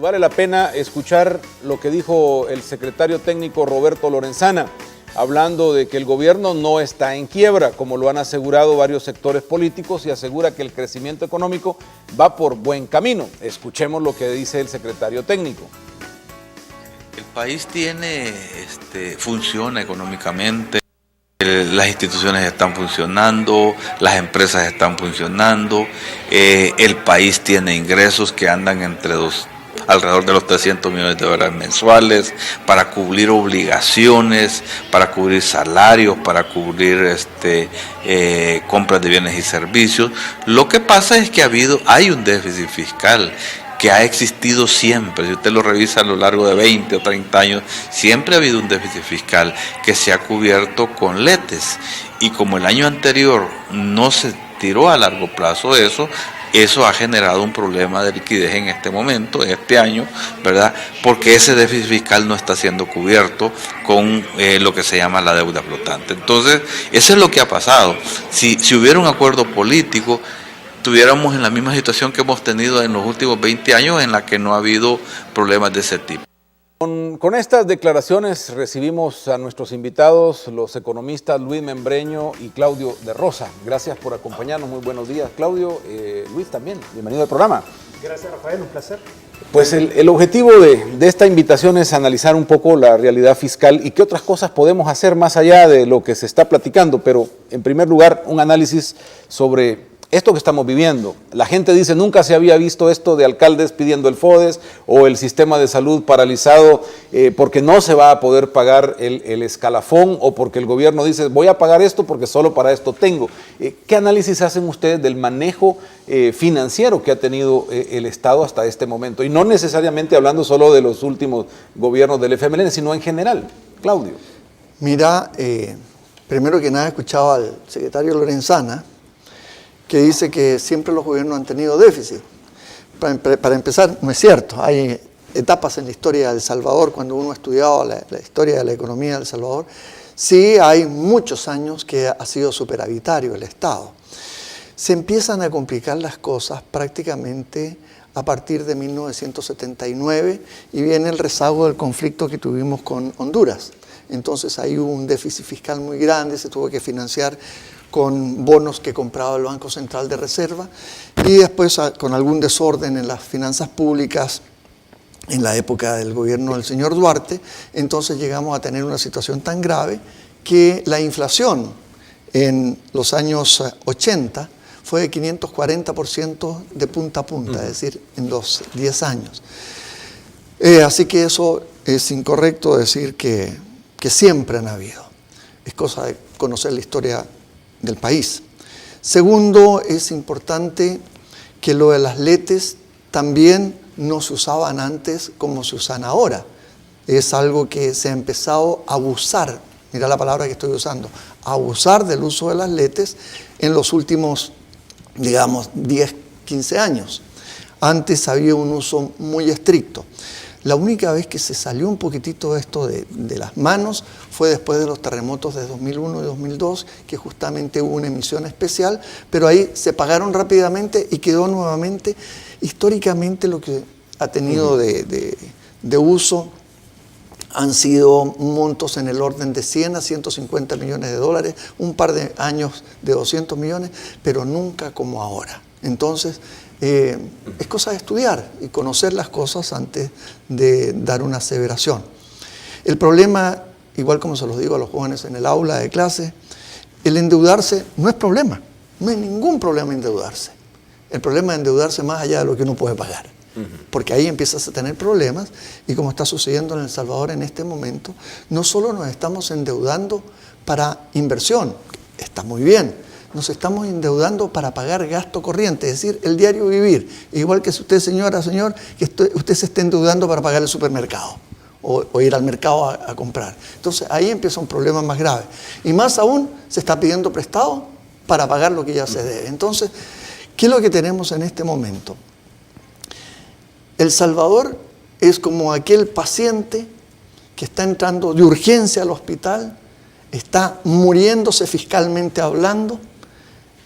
vale la pena escuchar lo que dijo el secretario técnico Roberto Lorenzana, hablando de que el gobierno no está en quiebra, como lo han asegurado varios sectores políticos, y asegura que el crecimiento económico va por buen camino. Escuchemos lo que dice el secretario técnico. El país funciona económicamente, las instituciones están funcionando, las empresas están funcionando, el país tiene ingresos que andan alrededor de los 300 millones de dólares mensuales para cubrir obligaciones, para cubrir salarios, para cubrir compras de bienes y servicios. Lo que pasa es que hay un déficit fiscal que ha existido siempre. Si usted lo revisa a lo largo de 20 o 30 años, siempre ha habido un déficit fiscal que se ha cubierto con letes. Y como el año anterior no se tiró a largo plazo eso ha generado un problema de liquidez en este momento, en este año, ¿verdad? Porque ese déficit fiscal no está siendo cubierto con lo que se llama la deuda flotante. Entonces, eso es lo que ha pasado. Si hubiera un acuerdo político, estuviéramos en la misma situación que hemos tenido en los últimos 20 años, en la que no ha habido problemas de ese tipo. Con estas declaraciones recibimos a nuestros invitados, los economistas Luis Membreño y Claudio de Rosa. Gracias por acompañarnos, muy buenos días. Claudio, Luis también, bienvenido al programa. Gracias, Rafael, un placer. Pues el objetivo de esta invitación es analizar un poco la realidad fiscal y qué otras cosas podemos hacer más allá de lo que se está platicando, pero en primer lugar un análisis sobre esto que estamos viviendo. La gente dice, nunca se había visto esto de alcaldes pidiendo el FODES o el sistema de salud paralizado porque no se va a poder pagar el escalafón o porque el gobierno dice, voy a pagar esto porque solo para esto tengo. ¿Qué análisis hacen ustedes del manejo financiero que ha tenido el Estado hasta este momento? Y no necesariamente hablando solo de los últimos gobiernos del FMLN, sino en general. Claudio. Mira, primero que nada he escuchado al secretario Lorenzana, que dice que siempre los gobiernos han tenido déficit. Para empezar, no es cierto. Hay etapas en la historia de El Salvador, cuando uno ha estudiado la historia de la economía de El Salvador, sí hay muchos años que ha sido superavitario el Estado. Se empiezan a complicar las cosas prácticamente a partir de 1979 y viene el rezago del conflicto que tuvimos con Honduras. Entonces ahí hubo un déficit fiscal muy grande, se tuvo que financiar con bonos que compraba el Banco Central de Reserva y después con algún desorden en las finanzas públicas en la época del gobierno del señor Duarte, entonces llegamos a tener una situación tan grave que la inflación en los años 80 fue de 540% de punta a punta, es decir, en los 10 años. Así que eso es incorrecto decir que siempre han habido. Es cosa de conocer la historia del país. Segundo, es importante que lo de las letes también no se usaban antes como se usan ahora. Es algo que se ha empezado a abusar, mira la palabra que estoy usando, abusar del uso de las letes en los últimos, digamos, 10, 15 años. Antes había un uso muy estricto. La única vez que se salió un poquitito esto de las manos fue después de los terremotos de 2001 y 2002, que justamente hubo una emisión especial, pero ahí se pagaron rápidamente y quedó nuevamente, históricamente lo que ha tenido de uso han sido montos en el orden de 100 a 150 millones de dólares, un par de años de 200 millones, pero nunca como ahora. Entonces, es cosa de estudiar y conocer las cosas antes de dar una aseveración. El problema, igual como se los digo a los jóvenes en el aula de clase, el endeudarse no es problema, no hay ningún problema endeudarse. El problema es endeudarse más allá de lo que uno puede pagar, porque ahí empiezas a tener problemas y como está sucediendo en El Salvador en este momento, no solo nos estamos endeudando para inversión, está muy bien, nos estamos endeudando para pagar gasto corriente, es decir, el diario vivir. Igual que si usted, señora, señor, que usted se esté endeudando para pagar el supermercado o ir al mercado a comprar. Entonces ahí empieza un problema más grave. Y más aún, se está pidiendo prestado para pagar lo que ya se debe. Entonces, ¿qué es lo que tenemos en este momento? El Salvador es como aquel paciente que está entrando de urgencia al hospital, está muriéndose fiscalmente hablando,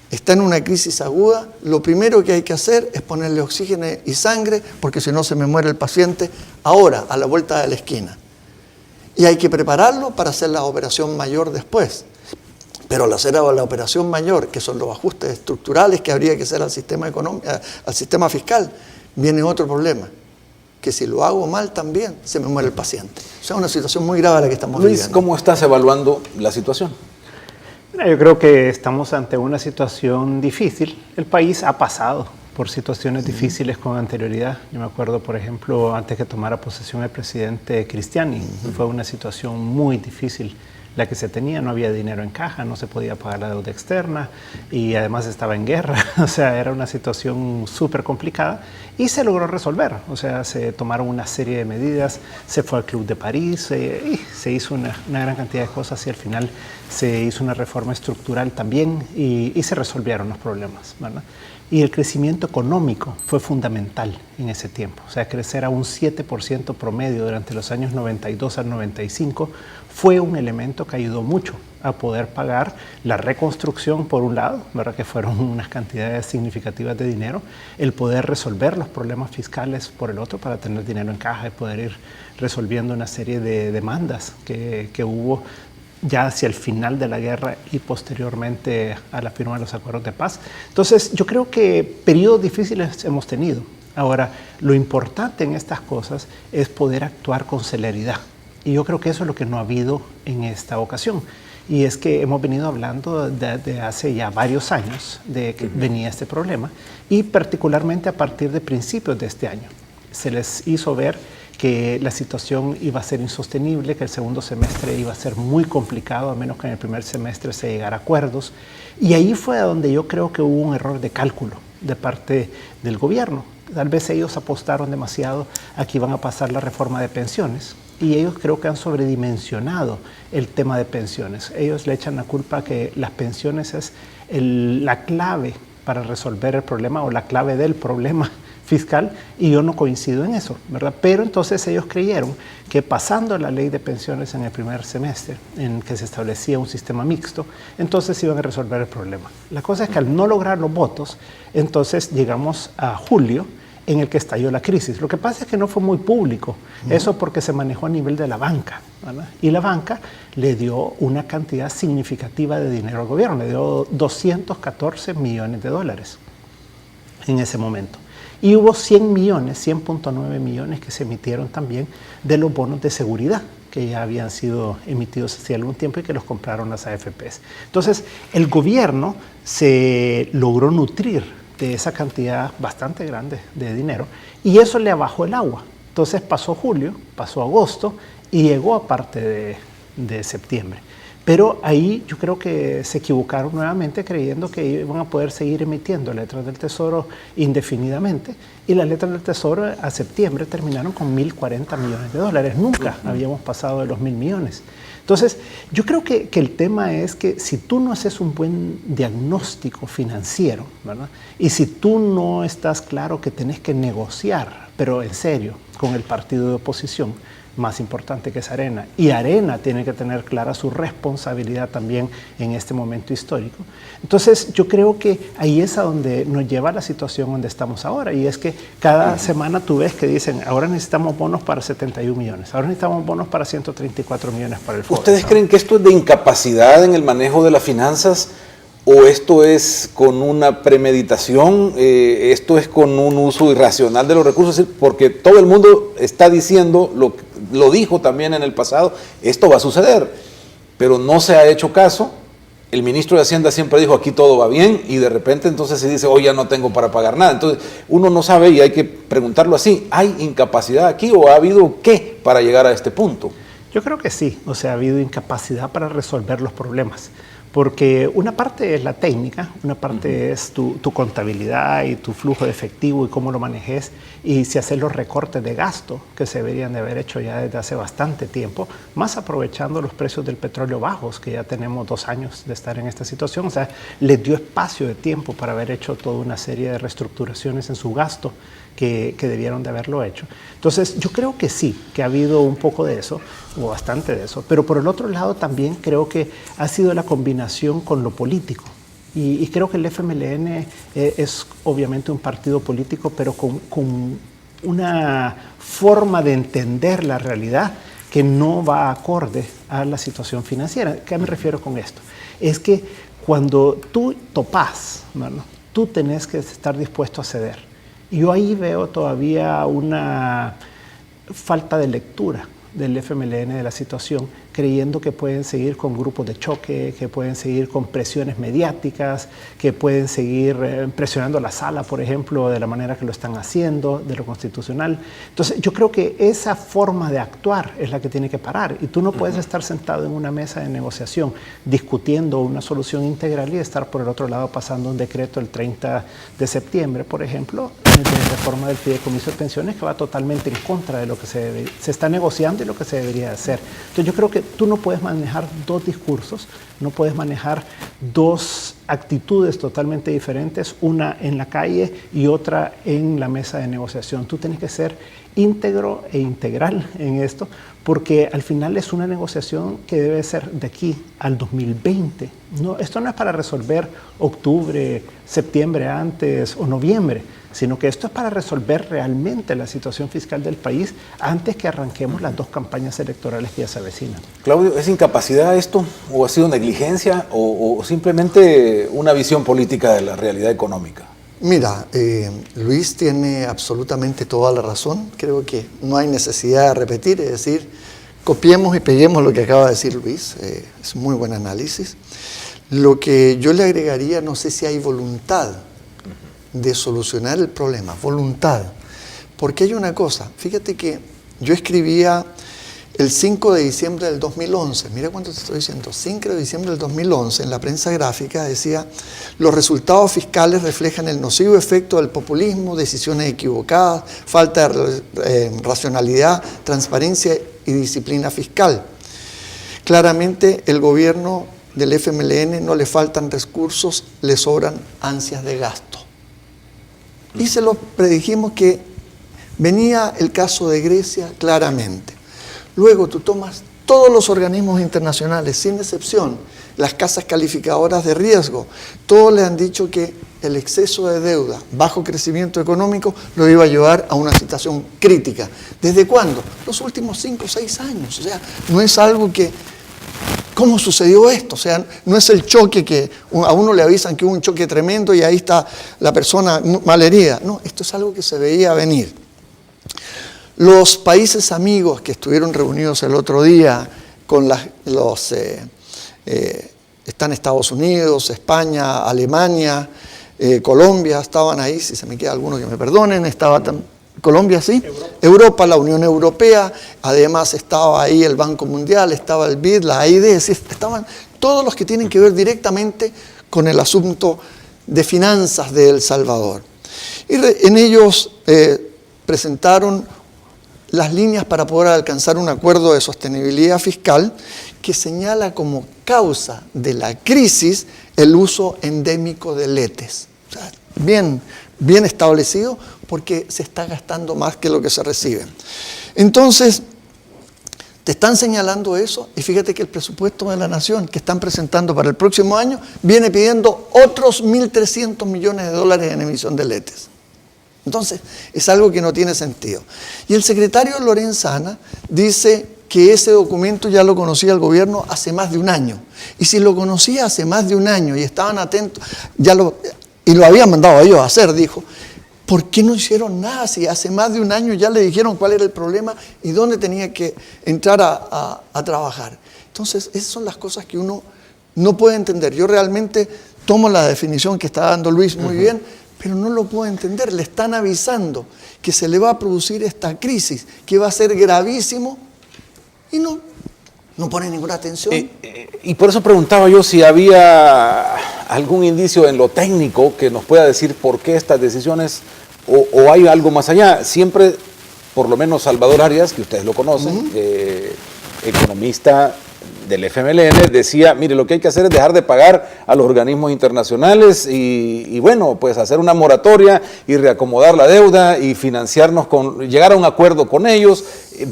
está en una crisis aguda, lo primero que hay que hacer es ponerle oxígeno y sangre, porque si no se me muere el paciente ahora, a la vuelta de la esquina. Y hay que prepararlo para hacer la operación mayor después. Pero al hacer la operación mayor, que son los ajustes estructurales que habría que hacer al sistema económico, al sistema fiscal, viene otro problema, que si lo hago mal también, se me muere el paciente. O sea, una situación muy grave la que estamos Luis, viviendo. ¿cómo estás evaluando la situación? Mira, yo creo que estamos ante una situación difícil. El país ha pasado por situaciones difíciles con anterioridad. Yo me acuerdo, por ejemplo, antes que tomara posesión el presidente Cristiani, fue una situación muy difícil la que se tenía. No había dinero en caja, no se podía pagar la deuda externa y además estaba en guerra. O sea, era una situación súper complicada y se logró resolver. O sea, se tomaron una serie de medidas, se fue al Club de París, y se hizo una gran cantidad de cosas y al final se hizo una reforma estructural también y se resolvieron los problemas, ¿verdad? Y el crecimiento económico fue fundamental en ese tiempo. O sea, crecer a un 7% promedio durante los años 92 al 95 fue un elemento que ayudó mucho a poder pagar la reconstrucción por un lado, ¿verdad? Que fueron unas cantidades significativas de dinero, el poder resolver los problemas fiscales por el otro para tener dinero en caja y poder ir resolviendo una serie de demandas que hubo ya hacia el final de la guerra y posteriormente a la firma de los acuerdos de paz. Entonces, yo creo que periodos difíciles hemos tenido. Ahora, lo importante en estas cosas es poder actuar con celeridad. Y yo creo que eso es lo que no ha habido en esta ocasión. Y es que hemos venido hablando de hace ya varios años de que venía este problema y particularmente a partir de principios de este año. Se les hizo ver que la situación iba a ser insostenible, que el segundo semestre iba a ser muy complicado, a menos que en el primer semestre se llegara a acuerdos. Y ahí fue donde yo creo que hubo un error de cálculo de parte del gobierno. Tal vez ellos apostaron demasiado a que iban a pasar la reforma de pensiones y ellos creo que han sobredimensionado el tema de pensiones. Ellos le echan la culpa a que las pensiones es la clave para resolver el problema o la clave del problema fiscal y yo no coincido en eso, ¿verdad? Pero entonces ellos creyeron que pasando la ley de pensiones en el primer semestre, en que se establecía un sistema mixto, entonces iban a resolver el problema. La cosa es que al no lograr los votos, entonces llegamos a julio en el que estalló la crisis. Lo que pasa es que no fue muy público, eso porque se manejó a nivel de la banca, ¿verdad? Y la banca le dio una cantidad significativa de dinero al gobierno, le dio 214 millones de dólares en ese momento. Y hubo 100 millones, 100.9 millones que se emitieron también de los bonos de seguridad que ya habían sido emitidos hace algún tiempo y que los compraron las AFPs. Entonces, el gobierno se logró nutrir de esa cantidad bastante grande de dinero y eso le abajó el agua. Entonces pasó julio, pasó agosto y llegó a parte de septiembre. Pero ahí yo creo que se equivocaron nuevamente creyendo que iban a poder seguir emitiendo letras del Tesoro indefinidamente y las letras del Tesoro a septiembre terminaron con 1.040 millones de dólares. Nunca habíamos pasado de los 1.000 millones. Entonces, yo creo que el tema es que si tú no haces un buen diagnóstico financiero, ¿verdad? Y si tú no estás claro que tenés que negociar, pero en serio, con el partido de oposición, más importante que es Arena, y Arena tiene que tener clara su responsabilidad también en este momento histórico. Entonces yo creo que ahí es a donde nos lleva la situación donde estamos ahora, y es que cada semana tú ves que dicen, ahora necesitamos bonos para 71 millones, ahora necesitamos bonos para 134 millones para el FORE. ¿Ustedes creen que esto es de incapacidad en el manejo de las finanzas o esto es con una premeditación, esto es con un uso irracional de los recursos? Porque todo el mundo está diciendo, lo dijo también en el pasado, esto va a suceder, pero no se ha hecho caso. El ministro de Hacienda siempre dijo, aquí todo va bien, y de repente entonces se dice, hoy ya no tengo para pagar nada. Entonces uno no sabe y hay que preguntarlo así, ¿hay incapacidad aquí o ha habido qué para llegar a este punto? Yo creo que sí, o sea, ha habido incapacidad para resolver los problemas. Porque una parte es la técnica, una parte es tu contabilidad y tu flujo de efectivo y cómo lo manejes y si haces los recortes de gasto que se deberían de haber hecho ya desde hace bastante tiempo, más aprovechando los precios del petróleo bajos, que ya tenemos 2 años de estar en esta situación. O sea, les dio espacio de tiempo para haber hecho toda una serie de reestructuraciones en su gasto que debieron de haberlo hecho. Entonces, yo creo que sí, que ha habido un poco de eso, o bastante de eso, pero por el otro lado también creo que ha sido la combinación con lo político. Y creo que el FMLN es obviamente un partido político, pero con una forma de entender la realidad que no va acorde a la situación financiera. ¿A qué me refiero con esto? Es que cuando tú topas, ¿no?, tú tenés que estar dispuesto a ceder. Y yo ahí veo todavía una falta de lectura del FMLN de la situación, creyendo que pueden seguir con grupos de choque, que pueden seguir con presiones mediáticas, que pueden seguir presionando a la sala, por ejemplo, de la manera que lo están haciendo, de lo constitucional. Entonces, yo creo que esa forma de actuar es la que tiene que parar. Y tú no puedes estar sentado en una mesa de negociación discutiendo una solución integral y estar por el otro lado pasando un decreto el 30 de septiembre, por ejemplo, de reforma del fideicomiso de pensiones, que va totalmente en contra de lo que se está negociando y lo que se debería hacer. Entonces, yo creo que tú no puedes manejar dos discursos, no puedes manejar dos actitudes totalmente diferentes, una en la calle y otra en la mesa de negociación. Tú tienes que ser íntegro e integral en esto, porque al final es una negociación que debe ser de aquí al 2020. No, esto no es para resolver octubre, septiembre antes o noviembre, sino que esto es para resolver realmente la situación fiscal del país antes que arranquemos las dos campañas electorales que ya se avecinan. Claudio, ¿es incapacidad esto? ¿O ha sido negligencia? ¿O simplemente una visión política de la realidad económica? Mira, Luis tiene absolutamente toda la razón. Creo que no hay necesidad de repetir, es decir, copiemos y peguemos lo que acaba de decir Luis. Es muy buen análisis. Lo que yo le agregaría, no sé si hay voluntad de solucionar el problema, voluntad. Porque hay una cosa, fíjate que yo escribía el 5 de diciembre del 2011, mira cuánto te estoy diciendo, 5 de diciembre del 2011, en la prensa gráfica decía: los resultados fiscales reflejan el nocivo efecto del populismo, decisiones equivocadas, falta de racionalidad, transparencia y disciplina fiscal. Claramente el gobierno del FMLN no le faltan recursos, le sobran ansias de gasto. Y se lo predijimos que venía el caso de Grecia claramente. Luego tú tomas todos los organismos internacionales, sin excepción, las casas calificadoras de riesgo, todos le han dicho que el exceso de deuda, bajo crecimiento económico, lo iba a llevar a una situación crítica. ¿Desde cuándo? Los últimos 5 o 6 años. O sea, no es algo que... ¿Cómo sucedió esto? O sea, no es el choque que a uno le avisan que hubo un choque tremendo y ahí está la persona malherida. No, esto es algo que se veía venir. Los países amigos que estuvieron reunidos el otro día con están Estados Unidos, España, Alemania, Colombia, estaban ahí, si se me queda alguno que me perdonen, estaba Colombia, sí, Europa, la Unión Europea, además estaba ahí el Banco Mundial, estaba el BID, la AID, estaban todos los que tienen que ver directamente con el asunto de finanzas de El Salvador. Y en ellos presentaron las líneas para poder alcanzar un acuerdo de sostenibilidad fiscal que señala como causa de la crisis el uso endémico de letes. O sea, bien establecido, porque se está gastando más que lo que se recibe. Entonces, te están señalando eso, y fíjate que el presupuesto de la Nación que están presentando para el próximo año viene pidiendo otros 1.300 millones de dólares en emisión de letes. Entonces, es algo que no tiene sentido. Y el secretario Lorenzana dice que ese documento ya lo conocía el gobierno hace más de un año. Y si lo conocía hace más de un año y estaban atentos, y lo habían mandado a ellos a hacer, dijo, ¿por qué no hicieron nada si hace más de un año ya le dijeron cuál era el problema y dónde tenía que entrar a trabajar? Entonces, esas son las cosas que uno no puede entender. Yo realmente tomo la definición que está dando Luis muy bien, pero no lo puedo entender. Le están avisando que se le va a producir esta crisis, que va a ser gravísimo, y no pone ninguna atención. Y por eso preguntaba yo si había algún indicio en lo técnico que nos pueda decir por qué estas decisiones, o hay algo más allá. Siempre, por lo menos Salvador Arias, que ustedes lo conocen, economista del FMLN, decía, mire, lo que hay que hacer es dejar de pagar a los organismos internacionales y bueno, pues hacer una moratoria y reacomodar la deuda y financiarnos llegar a un acuerdo con ellos.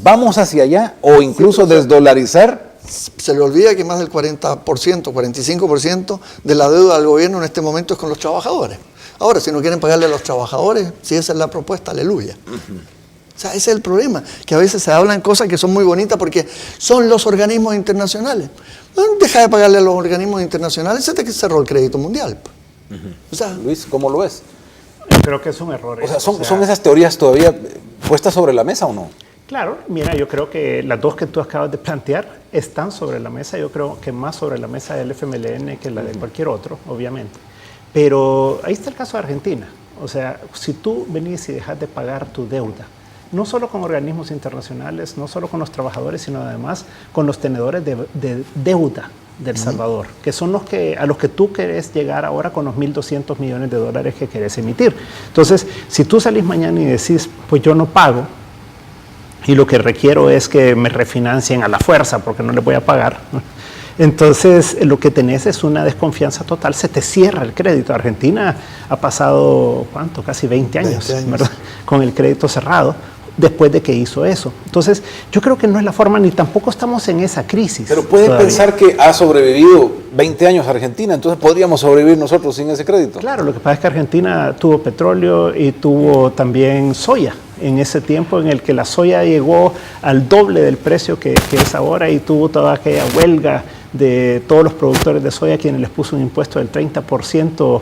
¿Vamos hacia allá o incluso desdolarizar? se le olvida que más del 40%, 45% de la deuda del gobierno en este momento es con los trabajadores. Ahora, si no quieren pagarle a los trabajadores, si esa es la propuesta, aleluya. O sea, ese es el problema, que a veces se hablan cosas que son muy bonitas porque son los organismos internacionales. Bueno, deja de pagarle a los organismos internacionales, se te cerró el crédito mundial. O sea, Luis, ¿cómo lo ves? Creo que es un error. O sea, ¿son esas teorías todavía puestas sobre la mesa o no? Claro, mira, yo creo que las dos que tú acabas de plantear están sobre la mesa. Yo creo que más sobre la mesa del FMLN que la de cualquier otro, obviamente. Pero ahí está el caso de Argentina. O sea, si tú venís y dejas de pagar tu deuda, no solo con organismos internacionales, no solo con los trabajadores, sino además con los tenedores de deuda del Salvador, que son a los que tú querés llegar ahora con los 1.200 millones de dólares que querés emitir. Entonces, si tú salís mañana y decís, pues yo no pago, y lo que requiero es que me refinancien a la fuerza porque no les voy a pagar, entonces lo que tenés es una desconfianza total, se te cierra el crédito. Argentina ha pasado, ¿cuánto? Casi 20 años. ¿Verdad? Con el crédito cerrado, después de que hizo eso. Entonces, yo creo que no es la forma, ni tampoco estamos en esa crisis. Pero puede pensar que ha sobrevivido 20 años Argentina, entonces podríamos sobrevivir nosotros sin ese crédito. Claro, lo que pasa es que Argentina tuvo petróleo y tuvo también soya, en ese tiempo en el que la soya llegó al doble del precio que es ahora, y tuvo toda aquella huelga de todos los productores de soya, quienes les puso un impuesto del 30%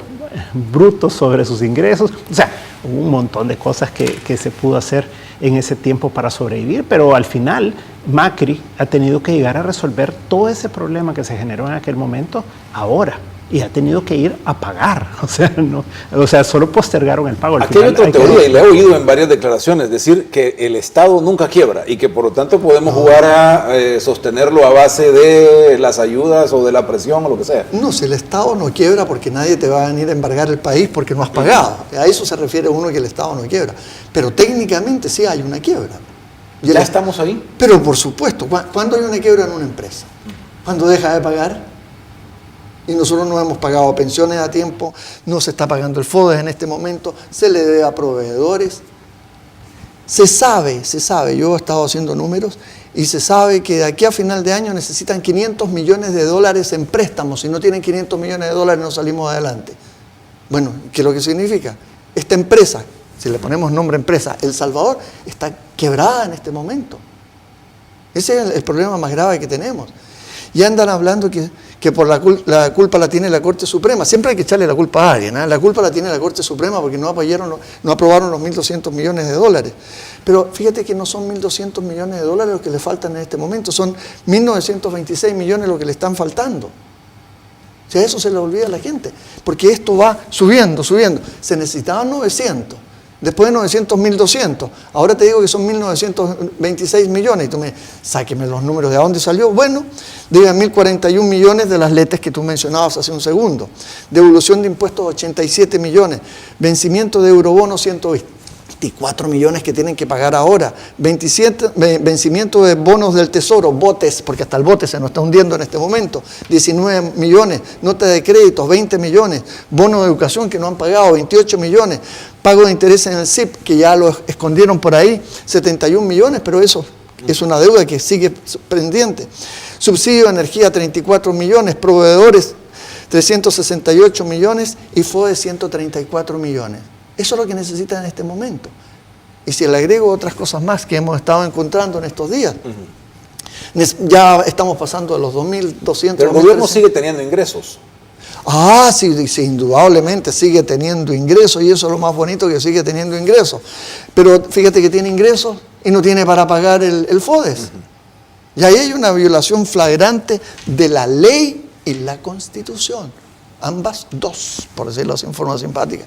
bruto sobre sus ingresos. O sea, hubo un montón de cosas que se pudo hacer en ese tiempo para sobrevivir, pero al final Macri ha tenido que llegar a resolver todo ese problema que se generó en aquel momento ahora, y ha tenido que ir a pagar. O sea, solo postergaron el pago. Aquí hay otra teoría, y la he oído en varias declaraciones, decir que el Estado nunca quiebra y que por lo tanto podemos jugar a sostenerlo a base de las ayudas o de la presión o lo que sea. no, si el Estado no quiebra porque nadie te va a venir a embargar el país porque no has pagado. A eso se refiere uno, que el Estado no quiebra. Pero técnicamente sí hay una quiebra. ¿Ya estamos ahí? Pero por supuesto, ¿cuándo hay una quiebra en una empresa? ¿Cuándo deja de pagar? Y nosotros no hemos pagado pensiones a tiempo, no se está pagando el FODES en este momento, se le debe a proveedores. Se sabe, yo he estado haciendo números y se sabe que de aquí a final de año necesitan 500 millones de dólares en préstamos. Si no tienen 500 millones de dólares no salimos adelante. Bueno, ¿qué es lo que significa? Esta empresa, si le ponemos nombre empresa, El Salvador, está quebrada en este momento. Ese es el problema más grave que tenemos. Y andan hablando que por la culpa la tiene la Corte Suprema. Siempre hay que echarle la culpa a alguien, ¿eh? La culpa la tiene la Corte Suprema porque no aprobaron los 1.200 millones de dólares. Pero fíjate que no son 1.200 millones de dólares los que le faltan en este momento, son 1.926 millones los que le están faltando. O sea, eso se le olvida a la gente, porque esto va subiendo. Se necesitaban 900. Después de 900, 1.200. Ahora te digo que son 1.926 millones. Y tú sáqueme los números de dónde salió. Bueno, debe 1.041 millones de las letes que tú mencionabas hace un segundo. Devolución de impuestos, 87 millones. Vencimiento de eurobonos, 124 millones que tienen que pagar ahora. Vencimiento de bonos del tesoro, botes, porque hasta el bote se nos está hundiendo en este momento. 19 millones. Nota de créditos, 20 millones. Bono de educación que no han pagado, 28 millones. Pago de interés en el SIP, que ya lo escondieron por ahí, 71 millones, pero eso es una deuda que sigue pendiente. Subsidio de energía, 34 millones. Proveedores, 368 millones. Y FODE, 134 millones. Eso es lo que necesitan en este momento. Y si le agrego otras cosas más que hemos estado encontrando en estos días, ya estamos pasando de los 2.200. Pero el gobierno sigue teniendo ingresos. Ah, sí, indudablemente sigue teniendo ingresos, y eso es lo más bonito, que sigue teniendo ingresos. Pero fíjate que tiene ingresos y no tiene para pagar el FODES. Y ahí hay una violación flagrante de la ley y la Constitución. Ambas dos, por decirlo así en forma simpática.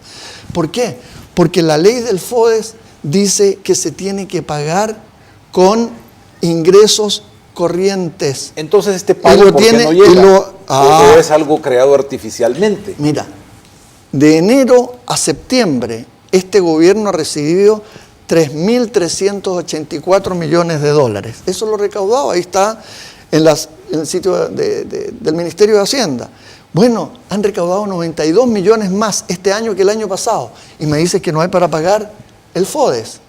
¿Por qué? Porque la ley del FODES dice que se tiene que pagar con ingresos corrientes. Entonces este pago, ¿por qué no llega? ¿O es algo creado artificialmente? Mira, de enero a septiembre, este gobierno ha recibido 3.384 millones de dólares. Eso lo recaudado, ahí está en el sitio del Ministerio de Hacienda. Bueno, han recaudado 92 millones más este año que el año pasado. Y me dices que no hay para pagar el FODES.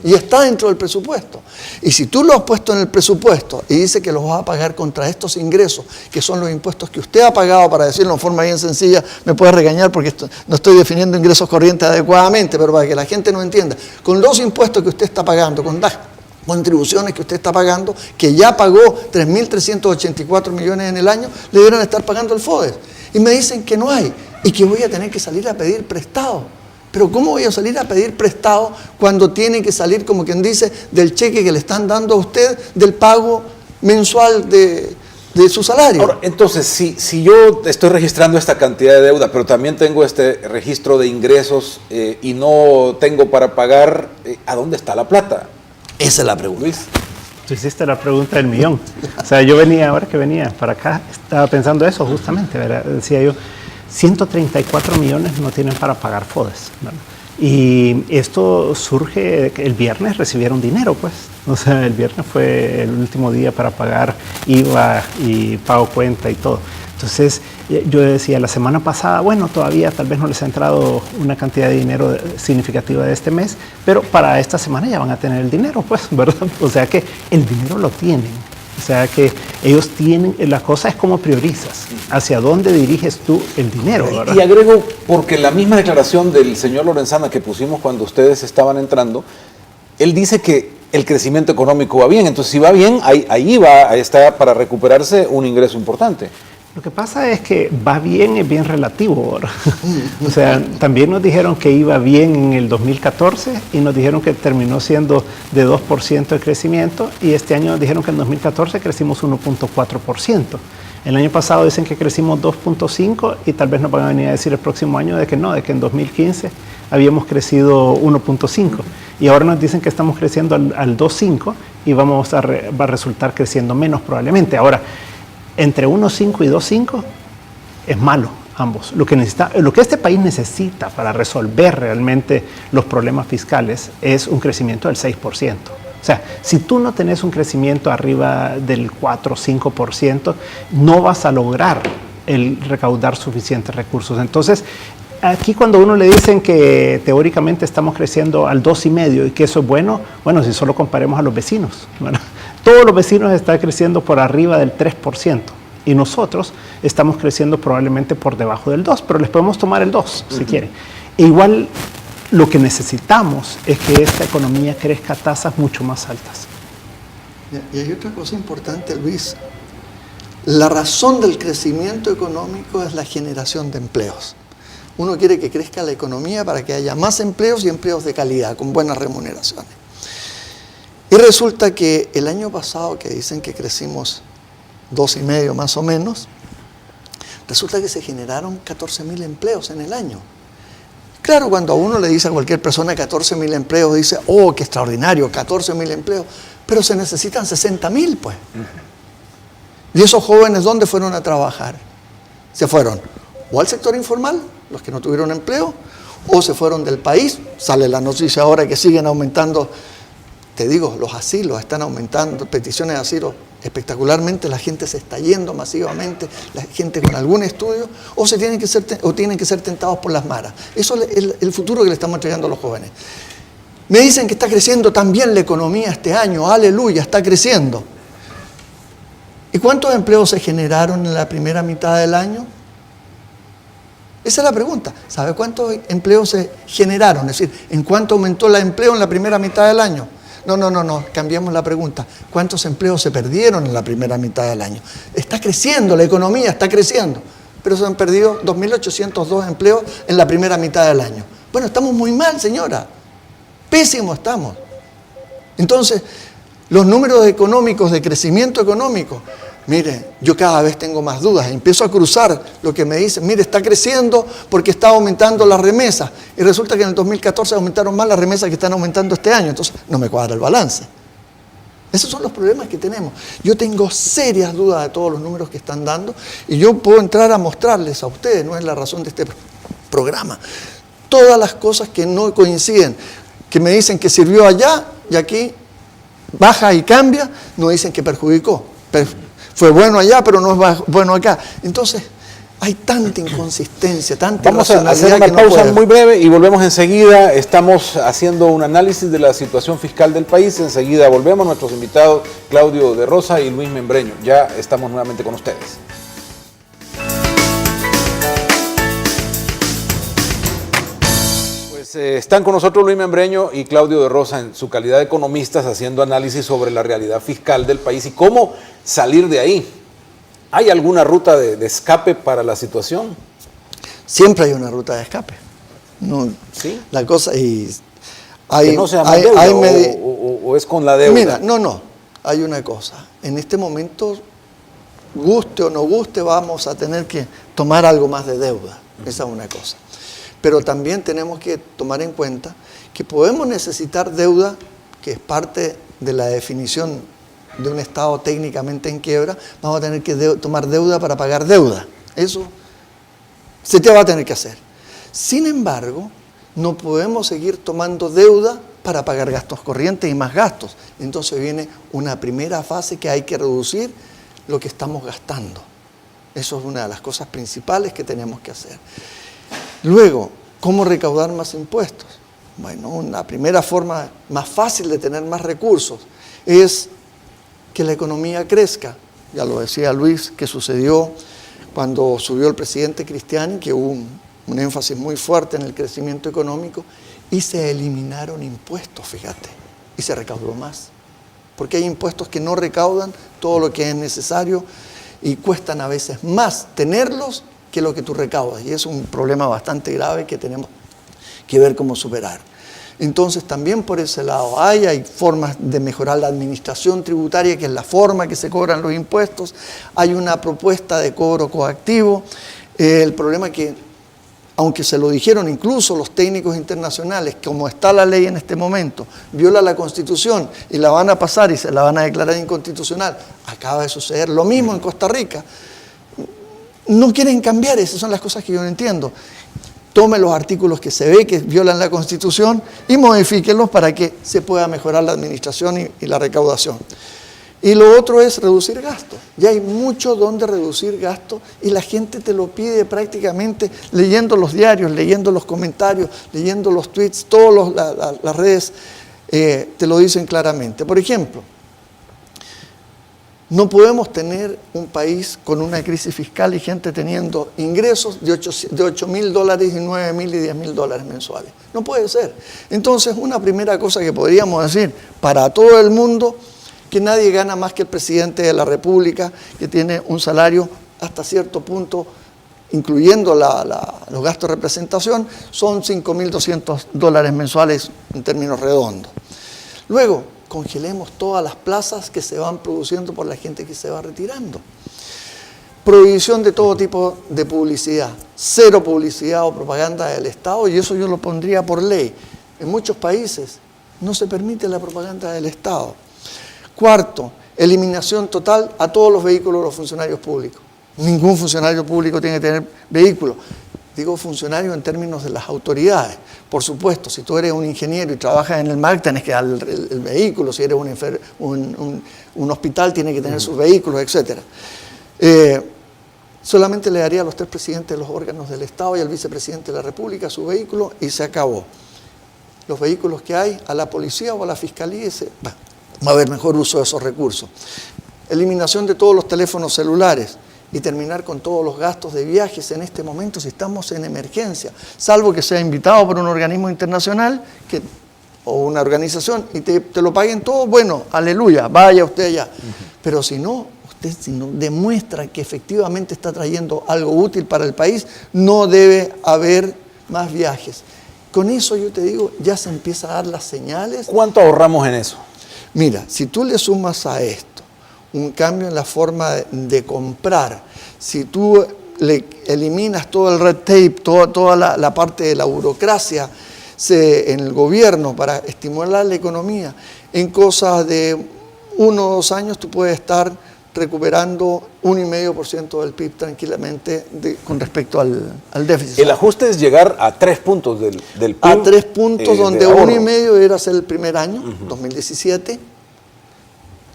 Y está dentro del presupuesto. Y si tú lo has puesto en el presupuesto y dice que los vas a pagar contra estos ingresos, que son los impuestos que usted ha pagado, para decirlo de forma bien sencilla, me puede regañar porque no estoy definiendo ingresos corrientes adecuadamente, pero para que la gente no entienda, con los impuestos que usted está pagando, con las contribuciones que usted está pagando, que ya pagó 3.384 millones en el año, le deben estar pagando el FODES. Y me dicen que no hay y que voy a tener que salir a pedir prestado. Pero ¿cómo voy a salir a pedir prestado cuando tiene que salir, como quien dice, del cheque que le están dando a usted, del pago mensual de su salario? Ahora, entonces, si yo estoy registrando esta cantidad de deuda, pero también tengo este registro de ingresos y no tengo para pagar, ¿a dónde está la plata? Esa es la pregunta. Luis. Tú hiciste la pregunta del millón. O sea, yo ahora que venía para acá, estaba pensando eso justamente, ¿verdad? Decía yo, 134 millones no tienen para pagar FODES, ¿verdad? Y esto surge, el viernes recibieron dinero, pues. O sea, el viernes fue el último día para pagar IVA y pago cuenta y todo. Entonces, yo decía, la semana pasada, bueno, todavía tal vez no les ha entrado una cantidad de dinero significativa de este mes, pero para esta semana ya van a tener el dinero, pues, ¿verdad? O sea que el dinero lo tienen. O sea que ellos tienen, la cosa es cómo priorizas, hacia dónde diriges tú el dinero, ¿verdad? Y agrego, porque la misma declaración del señor Lorenzana que pusimos cuando ustedes estaban entrando, él dice que el crecimiento económico va bien, entonces si va bien, ahí está para recuperarse un ingreso importante. Lo que pasa es que va bien, es bien relativo, ¿verdad? O sea, también nos dijeron que iba bien en el 2014 y nos dijeron que terminó siendo de 2% de crecimiento y este año nos dijeron que en 2014 crecimos 1.4%. El año pasado dicen que crecimos 2.5% y tal vez nos van a venir a decir el próximo año de que no, de que en 2015 habíamos crecido 1.5%. Y ahora nos dicen que estamos creciendo al 2.5% y va a resultar creciendo menos probablemente. Ahora, entre 1.5 y 2.5 es malo ambos. Lo que este país necesita para resolver realmente los problemas fiscales es un crecimiento del 6%. O sea, si tú no tenés un crecimiento arriba del 4 o 5%, no vas a lograr el recaudar suficientes recursos. Entonces, aquí cuando uno le dicen que teóricamente estamos creciendo al 2,5% y que eso es bueno, si solo comparemos a los vecinos, ¿verdad? Todos los vecinos están creciendo por arriba del 3% y nosotros estamos creciendo probablemente por debajo del 2%, pero les podemos tomar el 2% si quieren. E igual lo que necesitamos es que esta economía crezca a tasas mucho más altas. Y hay otra cosa importante, Luis. La razón del crecimiento económico es la generación de empleos. Uno quiere que crezca la economía para que haya más empleos y empleos de calidad, con buenas remuneraciones. Y resulta que el año pasado, que dicen que crecimos 2,5% más o menos, resulta que se generaron 14.000 empleos en el año. Claro, cuando a uno le dice a cualquier persona 14.000 empleos, dice, oh, qué extraordinario, 14.000 empleos, pero se necesitan 60.000, pues. ¿Y esos jóvenes dónde fueron a trabajar? Se fueron o al sector informal, los que no tuvieron empleo, o se fueron del país. Sale la noticia ahora que siguen aumentando. Te digo, los asilos están aumentando, peticiones de asilo espectacularmente, la gente se está yendo masivamente, la gente con algún estudio, o tienen que ser tentados por las maras. Eso es el futuro que le estamos entregando a los jóvenes. Me dicen que está creciendo también la economía este año, aleluya, está creciendo. ¿Y cuántos empleos se generaron en la primera mitad del año? Esa es la pregunta. ¿Sabe cuántos empleos se generaron? Es decir, ¿en cuánto aumentó el empleo en la primera mitad del año? No, cambiamos la pregunta. ¿Cuántos empleos se perdieron en la primera mitad del año? Está creciendo, la economía está creciendo, pero se han perdido 2.802 empleos en la primera mitad del año. Bueno, estamos muy mal, señora. Pésimo estamos. Entonces, los números económicos, de crecimiento económico, mire, yo cada vez tengo más dudas. Empiezo a cruzar lo que me dicen. Mire, está creciendo porque está aumentando las remesas. Y resulta que en el 2014 aumentaron más las remesas que están aumentando este año. Entonces, no me cuadra el balance. Esos son los problemas que tenemos. Yo tengo serias dudas de todos los números que están dando. Y yo puedo entrar a mostrarles a ustedes, no es la razón de este programa, todas las cosas que no coinciden, que me dicen que sirvió allá y aquí baja y cambia, no dicen que perjudicó. Fue bueno allá, pero no es bueno acá. Entonces, hay tanta inconsistencia, tanta Vamos a hacer irracionalidad una que no pausa puede. muy breve y volvemos enseguida. Estamos haciendo un análisis de la situación fiscal del país. Enseguida volvemos. Nuestros invitados Claudio de Rosa y Luis Membreño. Ya estamos nuevamente con ustedes. Pues están con nosotros Luis Membreño y Claudio de Rosa en su calidad de economistas haciendo análisis sobre la realidad fiscal del país y cómo salir de ahí. ¿Hay alguna ruta de escape para la situación? Siempre hay una ruta de escape. No, ¿Sí? La cosa y Que no sea más deuda o es con la deuda. Mira, no. Hay una cosa. En este momento, guste o no guste, vamos a tener que tomar algo más de deuda. Esa es una cosa. Pero también tenemos que tomar en cuenta que podemos necesitar deuda, que es parte de la definición de un Estado técnicamente en quiebra. Vamos a tener que tomar deuda para pagar deuda. Eso se te va a tener que hacer. Sin embargo, no podemos seguir tomando deuda para pagar gastos corrientes y más gastos. Entonces viene una primera fase que hay que reducir lo que estamos gastando. Eso es una de las cosas principales que tenemos que hacer. Luego, ¿cómo recaudar más impuestos? Bueno, una primera forma más fácil de tener más recursos es que la economía crezca. Ya lo decía Luis, que sucedió cuando subió el presidente Cristiani, que hubo un énfasis muy fuerte en el crecimiento económico y se eliminaron impuestos, fíjate, y se recaudó más. Porque hay impuestos que no recaudan todo lo que es necesario y cuestan a veces más tenerlos que lo que tú recaudas. Y es un problema bastante grave que tenemos que ver cómo superar. Entonces también por ese lado hay formas de mejorar la administración tributaria, que es la forma que se cobran los impuestos. Hay una propuesta de cobro coactivo. El problema es que, aunque se lo dijeron incluso los técnicos internacionales, como está la ley en este momento, viola la Constitución y la van a pasar y se la van a declarar inconstitucional. Acaba de suceder lo mismo en Costa Rica. No quieren cambiar, esas son las cosas que yo no entiendo. Tome los artículos que se ve que violan la Constitución y modifíquenlos para que se pueda mejorar la administración y la recaudación. Y lo otro es reducir gastos. Ya hay mucho donde reducir gastos y la gente te lo pide prácticamente leyendo los diarios, leyendo los comentarios, leyendo los tweets, todas las redes te lo dicen claramente. Por ejemplo, no podemos tener un país con una crisis fiscal y gente teniendo ingresos de $8,000 y $9,000 y $10,000 mensuales. No puede ser. Entonces, una primera cosa que podríamos decir para todo el mundo, que nadie gana más que el presidente de la República, que tiene un salario hasta cierto punto, incluyendo los gastos de representación, son $5,200 mensuales en términos redondos. Luego, congelemos todas las plazas que se van produciendo por la gente que se va retirando. Prohibición de todo tipo de publicidad. Cero publicidad o propaganda del Estado, y eso yo lo pondría por ley. En muchos países no se permite la propaganda del Estado. Cuarto, eliminación total a todos los vehículos de los funcionarios públicos. Ningún funcionario público tiene que tener vehículo. Digo funcionario en términos de las autoridades. Por supuesto, si tú eres un ingeniero y trabajas en el MAC, tenés que dar el vehículo. Si eres un hospital, tienes que tener sus vehículos, etc. Solamente le daría a los 3 presidentes de los órganos del Estado y al vicepresidente de la República su vehículo y se acabó. Los vehículos que hay, a la policía o a la fiscalía, va a haber mejor uso de esos recursos. Eliminación de todos los teléfonos celulares y terminar con todos los gastos de viajes en este momento si estamos en emergencia, salvo que sea invitado por un organismo internacional o una organización y te lo paguen todo, bueno, aleluya, vaya usted allá. Pero si no demuestra que efectivamente está trayendo algo útil para el país, no debe haber más viajes. Con eso yo te digo, ya se empieza a dar las señales. ¿Cuánto ahorramos en eso? Mira, si tú le sumas a esto un cambio en la forma de comprar, si tú le eliminas todo el red tape, toda la parte de la burocracia en el gobierno para estimular la economía, en cosas de 1 o 2 años tú puedes estar recuperando 1,5% del PIB tranquilamente con respecto al déficit. El ajuste es llegar a 3 puntos del PIB. A 3 puntos, donde 1,5 era ser el primer año, 2017,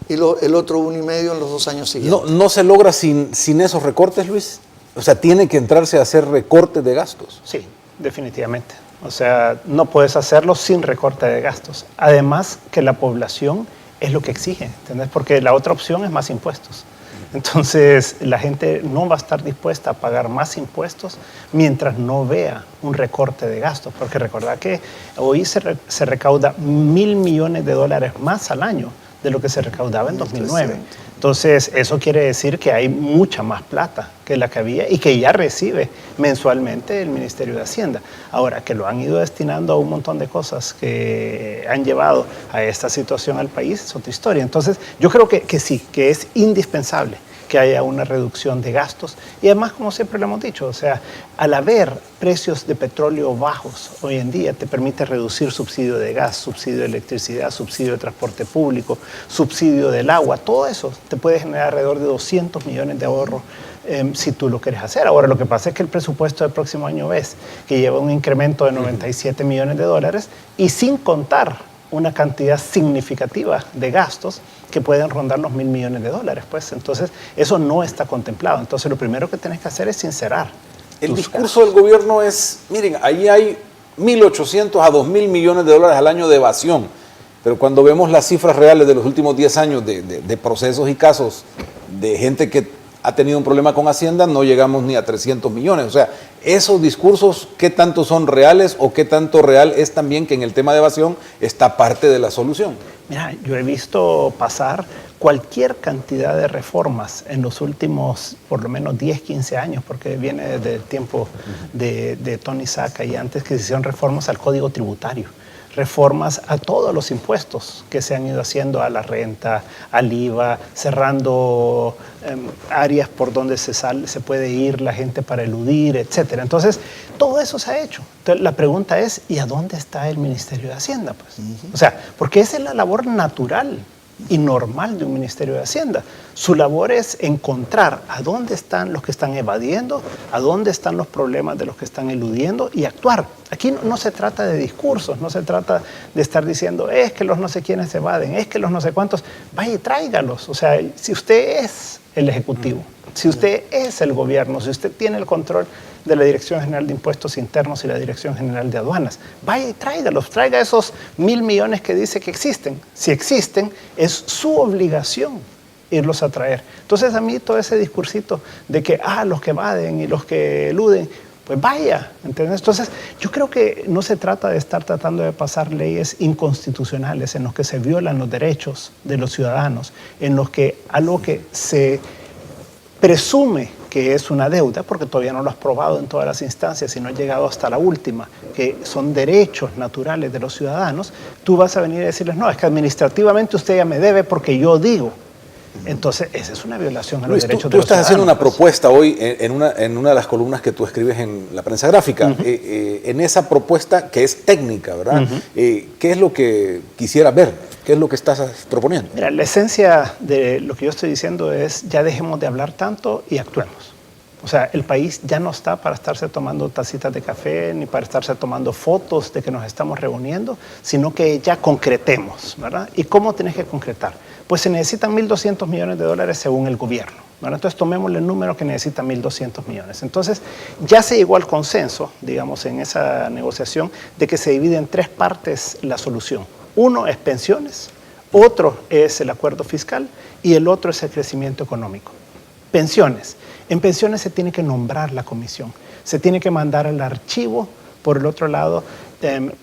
y el otro 1,5 en los 2 años siguientes. ¿No se logra sin esos recortes, Luis? O sea, tiene que entrarse a hacer recortes de gastos. Sí, definitivamente. O sea, no puedes hacerlo sin recorte de gastos. Además que la población es lo que exige, ¿entendés? Porque la otra opción es más impuestos. Entonces, la gente no va a estar dispuesta a pagar más impuestos mientras no vea un recorte de gastos. Porque recordad que hoy se recauda $1.000 millones más al año de lo que se recaudaba en 2009. Entonces, eso quiere decir que hay mucha más plata que la que había y que ya recibe mensualmente el Ministerio de Hacienda. Ahora, que lo han ido destinando a un montón de cosas que han llevado a esta situación al país, es otra historia. Entonces, yo creo que sí, que es indispensable que haya una reducción de gastos. Y además, como siempre lo hemos dicho, o sea, al haber precios de petróleo bajos hoy en día, te permite reducir subsidio de gas, subsidio de electricidad, subsidio de transporte público, subsidio del agua. Todo eso te puede generar alrededor de 200 millones de ahorros si tú lo quieres hacer. Ahora, lo que pasa es que el presupuesto del próximo año ves que lleva un incremento de $97 millones y sin contar una cantidad significativa de gastos que pueden rondar los $1.000 millones, pues. Entonces, eso no está contemplado. Entonces, lo primero que tienes que hacer es sincerar. El discurso del gobierno es, miren, ahí hay 1.800 a 2.000 millones de dólares al año de evasión, pero cuando vemos las cifras reales de los últimos 10 años de procesos y casos de gente que ha tenido un problema con Hacienda, no llegamos ni a 300 millones. O sea, esos discursos, ¿qué tanto son reales o qué tanto real es también que en el tema de evasión está parte de la solución? Mira, yo he visto pasar cualquier cantidad de reformas en los últimos, por lo menos 10, 15 años, porque viene desde el tiempo de Tony Saca y antes, que se hicieron reformas al Código Tributario, reformas a todos los impuestos que se han ido haciendo, a la renta, al IVA, cerrando áreas por donde se puede ir la gente para eludir, etcétera. Entonces, todo eso se ha hecho. Entonces, la pregunta es, ¿y a dónde está el Ministerio de Hacienda? Pues? O sea, porque esa es la labor natural y normal de un Ministerio de Hacienda. Su labor es encontrar a dónde están los que están evadiendo, a dónde están los problemas de los que están eludiendo y actuar. Aquí no se trata de discursos, no se trata de estar diciendo es que los no sé quiénes evaden, es que los no sé cuántos. Vaya y tráigalos. O sea, si usted es el Ejecutivo, si usted es el gobierno, si usted tiene el control de la Dirección General de Impuestos Internos y la Dirección General de Aduanas, vaya y tráigalos, traiga esos 1.000 millones que dice que existen. Si existen, es su obligación irlos a traer. Entonces, a mí todo ese discursito de que, los que evaden y los que eluden, pues vaya, ¿entiendes? Entonces, yo creo que no se trata de estar tratando de pasar leyes inconstitucionales en los que se violan los derechos de los ciudadanos, en los que algo que se presume que es una deuda, porque todavía no lo has probado en todas las instancias y no has llegado hasta la última, que son derechos naturales de los ciudadanos, tú vas a venir a decirles, no, es que administrativamente usted ya me debe porque yo digo. Entonces, esa es una violación a los derechos de los ciudadanos. Tú estás haciendo una propuesta hoy en una de las columnas que tú escribes en la prensa gráfica. En esa propuesta, que es técnica, ¿verdad? ¿Qué es lo que quisiera ver? ¿Qué es lo que estás proponiendo? Mira, la esencia de lo que yo estoy diciendo es ya dejemos de hablar tanto y actuemos. O sea, el país ya no está para estarse tomando tacitas de café ni para estarse tomando fotos de que nos estamos reuniendo, sino que ya concretemos, ¿verdad? ¿Y cómo tienes que concretar? Pues se necesitan 1.200 millones de dólares según el gobierno, ¿verdad? Entonces tomémosle el número que necesita 1.200 millones. Entonces ya se llegó al consenso, digamos, en esa negociación de que se divide en 3 partes la solución. Uno es pensiones, otro es el acuerdo fiscal y el otro es el crecimiento económico. Pensiones. En pensiones se tiene que nombrar la comisión, se tiene que mandar al archivo, por el otro lado,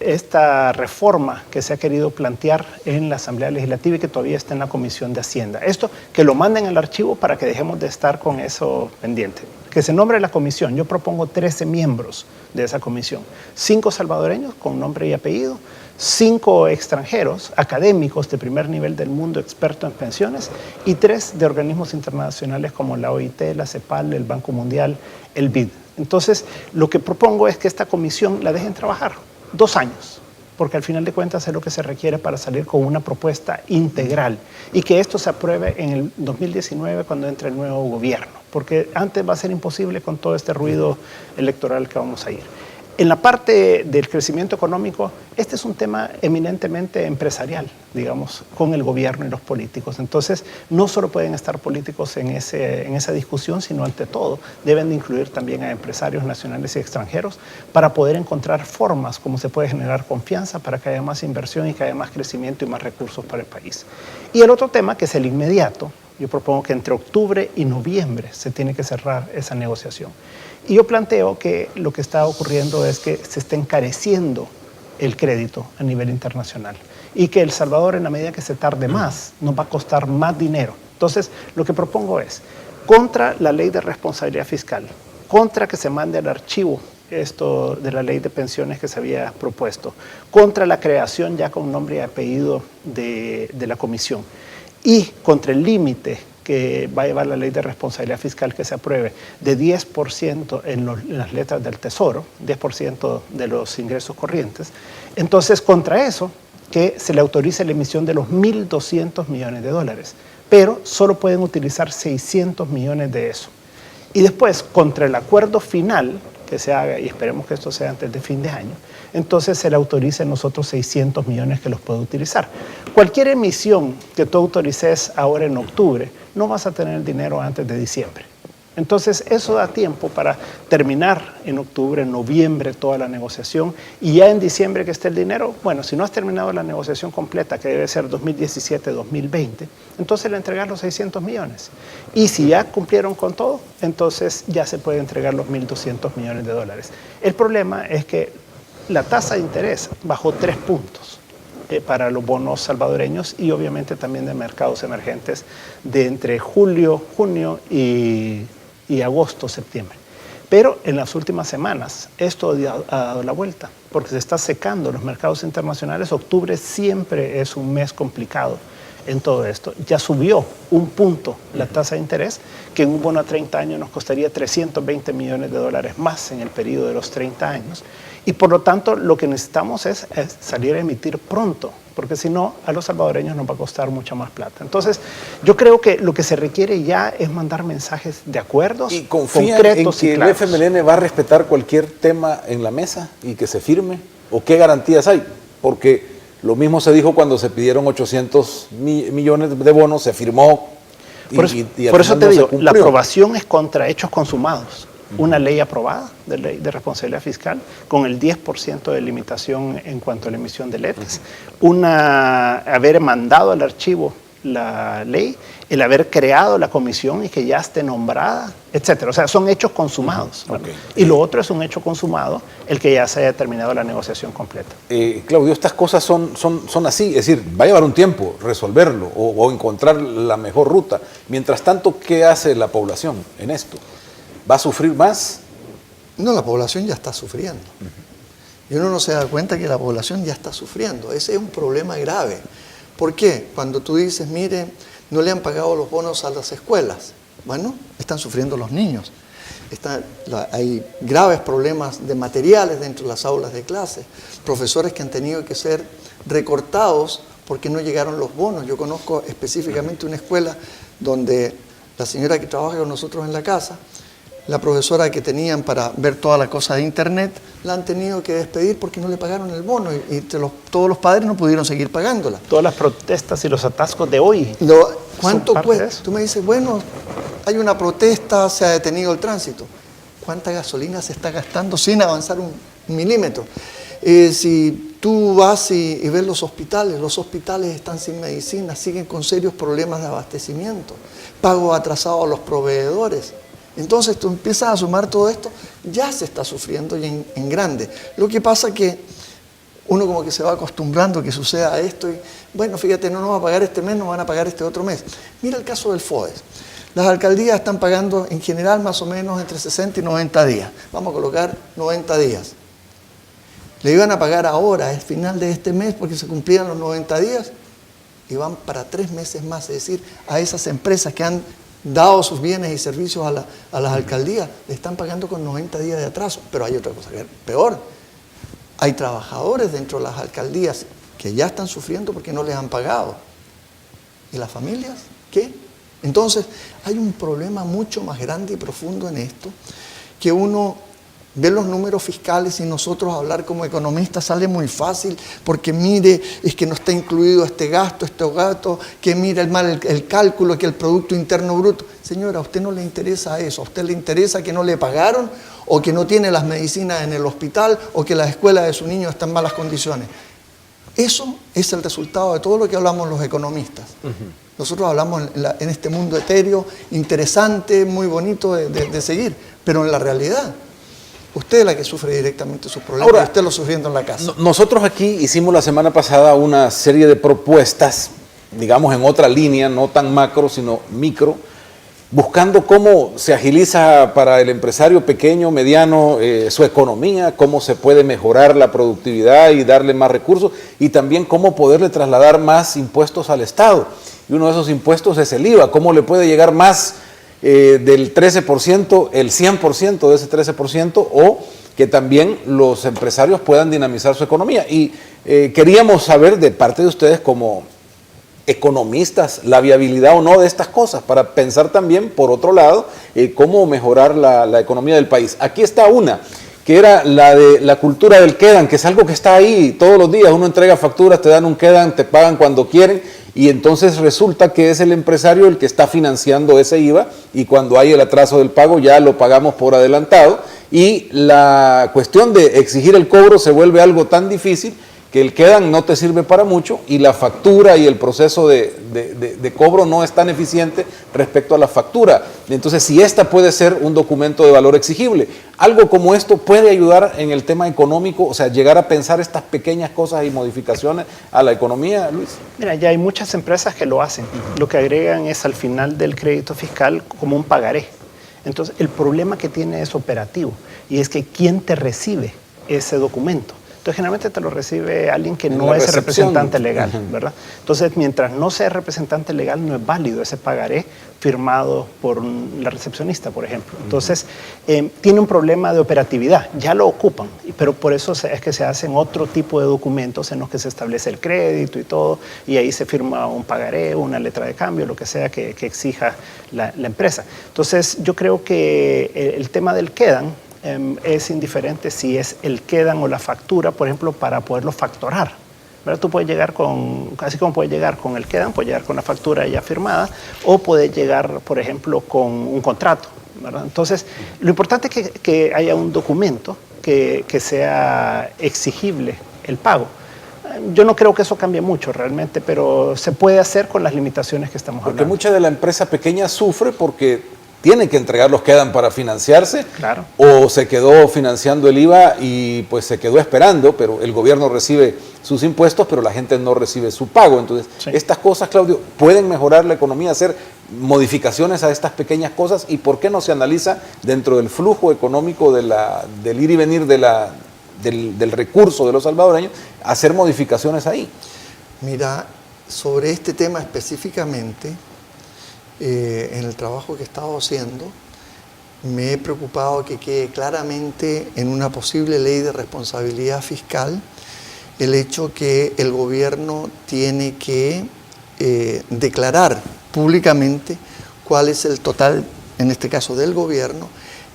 esta reforma que se ha querido plantear en la Asamblea Legislativa y que todavía está en la Comisión de Hacienda. Esto, que lo manden al archivo para que dejemos de estar con eso pendiente. Que se nombre la comisión. Yo propongo 13 miembros de esa comisión. 5 salvadoreños con nombre y apellido, 5 extranjeros, académicos de primer nivel del mundo, expertos en pensiones, y 3 de organismos internacionales como la OIT, la CEPAL, el Banco Mundial, el BID. Entonces, lo que propongo es que esta comisión la dejen trabajar 2 años, porque al final de cuentas es lo que se requiere para salir con una propuesta integral y que esto se apruebe en el 2019 cuando entre el nuevo gobierno, porque antes va a ser imposible con todo este ruido electoral que vamos a ir. En la parte del crecimiento económico, este es un tema eminentemente empresarial, digamos, con el gobierno y los políticos. Entonces, no solo pueden estar políticos en esa discusión, sino ante todo deben de incluir también a empresarios nacionales y extranjeros para poder encontrar formas como se puede generar confianza para que haya más inversión y que haya más crecimiento y más recursos para el país. Y el otro tema, que es el inmediato, yo propongo que entre octubre y noviembre se tiene que cerrar esa negociación. Y yo planteo que lo que está ocurriendo es que se está encareciendo el crédito a nivel internacional y que El Salvador, en la medida que se tarde más, nos va a costar más dinero. Entonces, lo que propongo es, contra la ley de responsabilidad fiscal, contra que se mande al archivo esto de la ley de pensiones que se había propuesto, contra la creación ya con nombre y apellido de la comisión y contra el límite que va a llevar la ley de responsabilidad fiscal que se apruebe de 10% en las letras del Tesoro, 10% de los ingresos corrientes. Entonces, contra eso, que se le autorice la emisión de los 1.200 millones de dólares, pero solo pueden utilizar 600 millones de eso. Y después, contra el acuerdo final que se haga, y esperemos que esto sea antes de fin de año, entonces se le autorice a nosotros 600 millones que los puede utilizar. Cualquier emisión que tú autorices ahora en octubre, no vas a tener el dinero antes de diciembre. Entonces eso da tiempo para terminar en octubre, en noviembre toda la negociación y ya en diciembre que esté el dinero, bueno, si no has terminado la negociación completa, que debe ser 2017-2020, entonces le entregas los 600 millones. Y si ya cumplieron con todo, entonces ya se puede entregar los 1.200 millones de dólares. El problema es que la tasa de interés bajó 3 puntos para los bonos salvadoreños y obviamente también de mercados emergentes de entre julio, junio y agosto, septiembre. Pero en las últimas semanas esto ha dado la vuelta porque se está secando los mercados internacionales. Octubre siempre es un mes complicado en todo esto. Ya subió 1 punto la tasa de interés, que en un bono a 30 años nos costaría 320 millones de dólares más en el periodo de los 30 años. Y por lo tanto, lo que necesitamos es salir a emitir pronto, porque si no, a los salvadoreños nos va a costar mucha más plata. Entonces, yo creo que lo que se requiere ya es mandar mensajes de acuerdos ¿Y confían concretos en que y claros. el FMLN va a respetar cualquier tema en la mesa y que se firme? ¿O qué garantías hay? Porque lo mismo se dijo cuando se pidieron 800 millones de bonos, se firmó. Por eso te digo, la aprobación es contra hechos consumados. Una ley aprobada de ley de responsabilidad fiscal con el 10% de limitación en cuanto a la emisión de letes, haber mandado al archivo la ley, el haber creado la comisión y que ya esté nombrada, etcétera. O sea, son hechos consumados. Okay. Y lo otro es un hecho consumado, el que ya se haya terminado la negociación completa. Claudio, estas cosas son así, es decir, va a llevar un tiempo resolverlo o encontrar la mejor ruta. Mientras tanto, ¿qué hace la población en esto? ¿Va a sufrir más? No, la población ya está sufriendo. Y uno no se da cuenta que la población ya está sufriendo. Ese es un problema grave. ¿Por qué? Cuando tú dices, mire, no le han pagado los bonos a las escuelas. Bueno, están sufriendo los niños. Hay graves problemas de materiales dentro de las aulas de clase. Profesores que han tenido que ser recortados porque no llegaron los bonos. Yo conozco específicamente una escuela donde la señora que trabaja con nosotros en la casa, la profesora que tenían para ver toda la cosa de internet, la han tenido que despedir porque no le pagaron el bono y todos los padres no pudieron seguir pagándola. Todas las protestas y los atascos de hoy. ¿Cuánto cuesta? Tú me dices, bueno, hay una protesta, se ha detenido el tránsito. ¿Cuánta gasolina se está gastando sin avanzar un milímetro? Si tú vas y ves los hospitales están sin medicina, siguen con serios problemas de abastecimiento, pago atrasado a los proveedores. Entonces tú empiezas a sumar todo esto, ya se está sufriendo y en grande. Lo que pasa es que uno como que se va acostumbrando a que suceda esto y, bueno, fíjate, no nos va a pagar este mes, nos van a pagar este otro mes. Mira el caso del FODES. Las alcaldías están pagando en general más o menos entre 60 y 90 días. Vamos a colocar 90 días. Le iban a pagar ahora, al final de este mes, porque se cumplían los 90 días, y van para 3 meses más. Es decir, a esas empresas que han dado sus bienes y servicios a las alcaldías, le están pagando con 90 días de atraso. Pero hay otra cosa peor. Hay trabajadores dentro de las alcaldías que ya están sufriendo porque no les han pagado. ¿Y las familias? ¿Qué? Entonces, hay un problema mucho más grande y profundo en esto, que uno Ver los números fiscales y nosotros hablar como economistas sale muy fácil, porque mire, es que no está incluido este gasto, que mire el cálculo, que el Producto Interno Bruto. Señora, a usted no le interesa eso, a usted le interesa que no le pagaron, o que no tiene las medicinas en el hospital, o que la escuela de su niño está en malas condiciones. Eso es el resultado de todo lo que hablamos los economistas. Nosotros hablamos en este mundo etéreo, interesante, muy bonito de seguir, pero en la realidad, usted es la que sufre directamente sus problemas. Ahora, usted lo sufriendo en la casa. Nosotros aquí hicimos la semana pasada una serie de propuestas, digamos en otra línea, no tan macro, sino micro, buscando cómo se agiliza para el empresario pequeño, mediano, su economía, cómo se puede mejorar la productividad y darle más recursos, y también cómo poderle trasladar más impuestos al Estado. Y uno de esos impuestos es el IVA, cómo le puede llegar más del 13%, el 100% de ese 13%, o que también los empresarios puedan dinamizar su economía. Y queríamos saber de parte de ustedes como economistas la viabilidad o no de estas cosas, para pensar también, por otro lado, cómo mejorar la economía del país. Aquí está una, que era la de la cultura del quedan, que es algo que está ahí todos los días. Uno entrega facturas, te dan un quedan, te pagan cuando quieren, y entonces resulta que es el empresario el que está financiando ese IVA, y cuando hay el atraso del pago ya lo pagamos por adelantado, y la cuestión de exigir el cobro se vuelve algo tan difícil que el quedan no te sirve para mucho, y la factura y el proceso de cobro no es tan eficiente respecto a la factura. Entonces, si esta puede ser un documento de valor exigible, algo como esto puede ayudar en el tema económico, o sea, llegar a pensar estas pequeñas cosas y modificaciones a la economía, Luis. Mira, ya hay muchas empresas que lo hacen. Lo que agregan es al final del crédito fiscal como un pagaré. Entonces, el problema que tiene es operativo, y es que ¿quién te recibe ese documento? Entonces, generalmente te lo recibe alguien que no es el representante legal, ¿verdad? Entonces, mientras no sea representante legal, no es válido ese pagaré firmado por la recepcionista, por ejemplo. Entonces, tiene un problema de operatividad, ya lo ocupan, pero por eso es que se hacen otro tipo de documentos en los que se establece el crédito y todo, y ahí se firma un pagaré, una letra de cambio, lo que sea que exija la empresa. Entonces, yo creo que el tema del quedan es indiferente si es el quedan o la factura, por ejemplo, para poderlo factorar, ¿verdad? Tú puedes llegar así como puedes llegar con el quedan, puedes llegar con la factura ya firmada, o puedes llegar, por ejemplo, con un contrato, ¿verdad? Entonces, lo importante es que haya un documento que sea exigible el pago. Yo no creo que eso cambie mucho realmente, pero se puede hacer con las limitaciones que estamos hablando. Porque mucha de la empresa pequeña sufre porque tiene que entregar los quedan para financiarse, claro, o se quedó financiando el IVA y pues se quedó esperando, pero el gobierno recibe sus impuestos, pero la gente no recibe su pago. Entonces, sí, estas cosas, Claudio, pueden mejorar la economía, hacer modificaciones a estas pequeñas cosas, y ¿por qué no se analiza dentro del flujo económico del ir y venir del recurso de los salvadoreños, hacer modificaciones ahí? Mira, sobre este tema específicamente, en el trabajo que he estado haciendo, me he preocupado que quede claramente en una posible ley de responsabilidad fiscal el hecho que el gobierno tiene que declarar públicamente cuál es el total, en este caso del gobierno,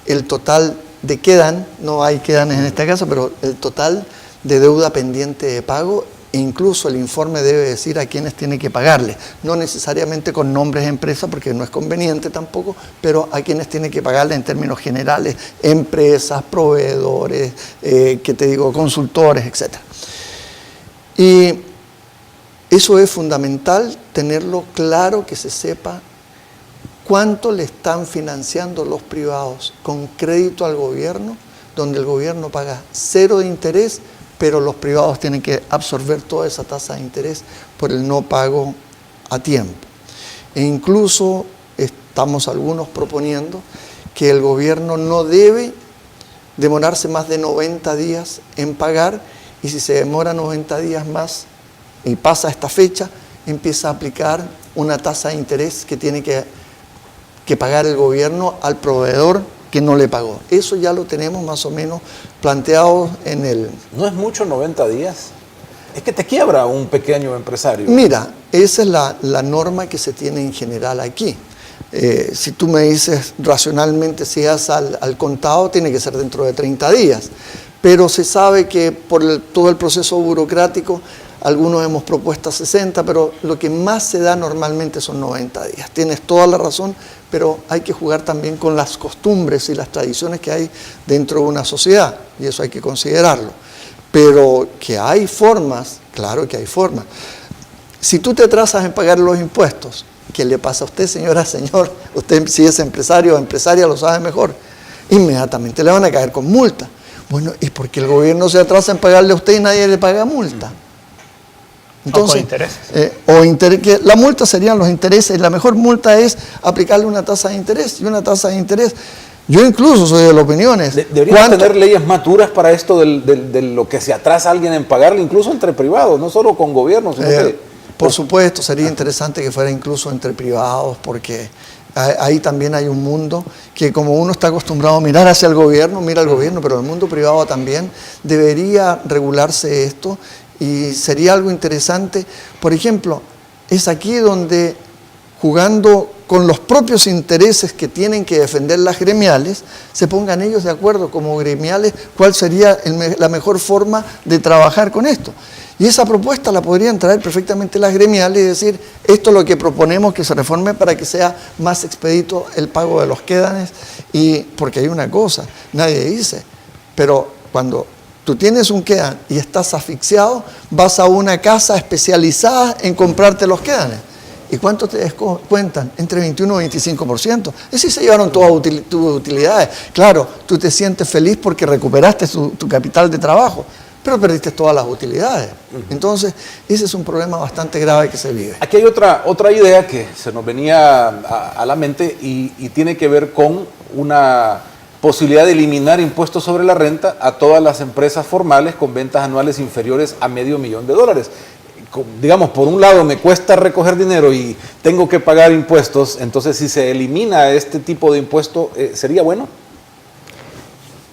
el total de quedan, no hay quedanes en este caso, pero el total de deuda pendiente de pago. Incluso el informe debe decir a quiénes tiene que pagarle, no necesariamente con nombres de empresa, porque no es conveniente tampoco, pero a quienes tiene que pagarle en términos generales, empresas, proveedores, consultores, etc. Y eso es fundamental, tenerlo claro, que se sepa cuánto le están financiando los privados con crédito al gobierno, donde el gobierno paga 0 de interés, pero los privados tienen que absorber toda esa tasa de interés por el no pago a tiempo. E incluso estamos algunos proponiendo que el gobierno no debe demorarse más de 90 días en pagar, y si se demora 90 días más y pasa esta fecha, empieza a aplicar una tasa de interés que tiene que pagar el gobierno al proveedor que no le pagó. Eso ya lo tenemos más o menos planteado en el... ¿No es mucho 90 días? Es que te quiebra un pequeño empresario. Mira, esa es la norma que se tiene en general aquí. Si tú me dices racionalmente si es al contado, tiene que ser dentro de 30 días. Pero se sabe que por todo el proceso burocrático, algunos hemos propuesto 60, pero lo que más se da normalmente son 90 días. Tienes toda la razón, pero hay que jugar también con las costumbres y las tradiciones que hay dentro de una sociedad, y eso hay que considerarlo. Pero que hay formas, claro que hay formas. Si tú te atrasas en pagar los impuestos, ¿qué le pasa a usted, señora, señor? Usted, si es empresario o empresaria, lo sabe mejor. Inmediatamente le van a caer con multa. Bueno, ¿y por qué el gobierno se atrasa en pagarle a usted y nadie le paga multa? Entonces, que la multa serían los intereses. La mejor multa es aplicarle una tasa de interés. Y una tasa de interés, yo incluso soy de la opinión. Deberíamos tener leyes más duras para esto de lo que se atrasa alguien en pagarle, incluso entre privados, no solo con gobiernos, sino que... Por supuesto, sería interesante que fuera incluso entre privados, porque ahí también hay un mundo que, como uno está acostumbrado a mirar hacia el gobierno, mira al gobierno, pero el mundo privado también debería regularse esto, y sería algo interesante. Por ejemplo, es aquí donde, jugando con los propios intereses que tienen que defender las gremiales, se pongan ellos de acuerdo como gremiales cuál sería la mejor forma de trabajar con esto. Y esa propuesta la podrían traer perfectamente las gremiales y decir, esto es lo que proponemos que se reforme para que sea más expedito el pago de los quédanes. Y porque hay una cosa, nadie dice, pero cuando tú tienes un quedan y estás asfixiado, vas a una casa especializada en comprarte los quedanes. ¿Y cuánto te descuentan? Entre 21 y 25%. Es decir, se llevaron todas tus utilidades. Claro, tú te sientes feliz porque recuperaste tu capital de trabajo, pero perdiste todas las utilidades. Entonces, ese es un problema bastante grave que se vive. Aquí hay otra idea que se nos venía a la mente y tiene que ver con una posibilidad de eliminar impuestos sobre la renta a todas las empresas formales con ventas anuales inferiores a $500,000. Digamos, por un lado me cuesta recoger dinero y tengo que pagar impuestos, entonces si se elimina este tipo de impuesto, ¿sería bueno?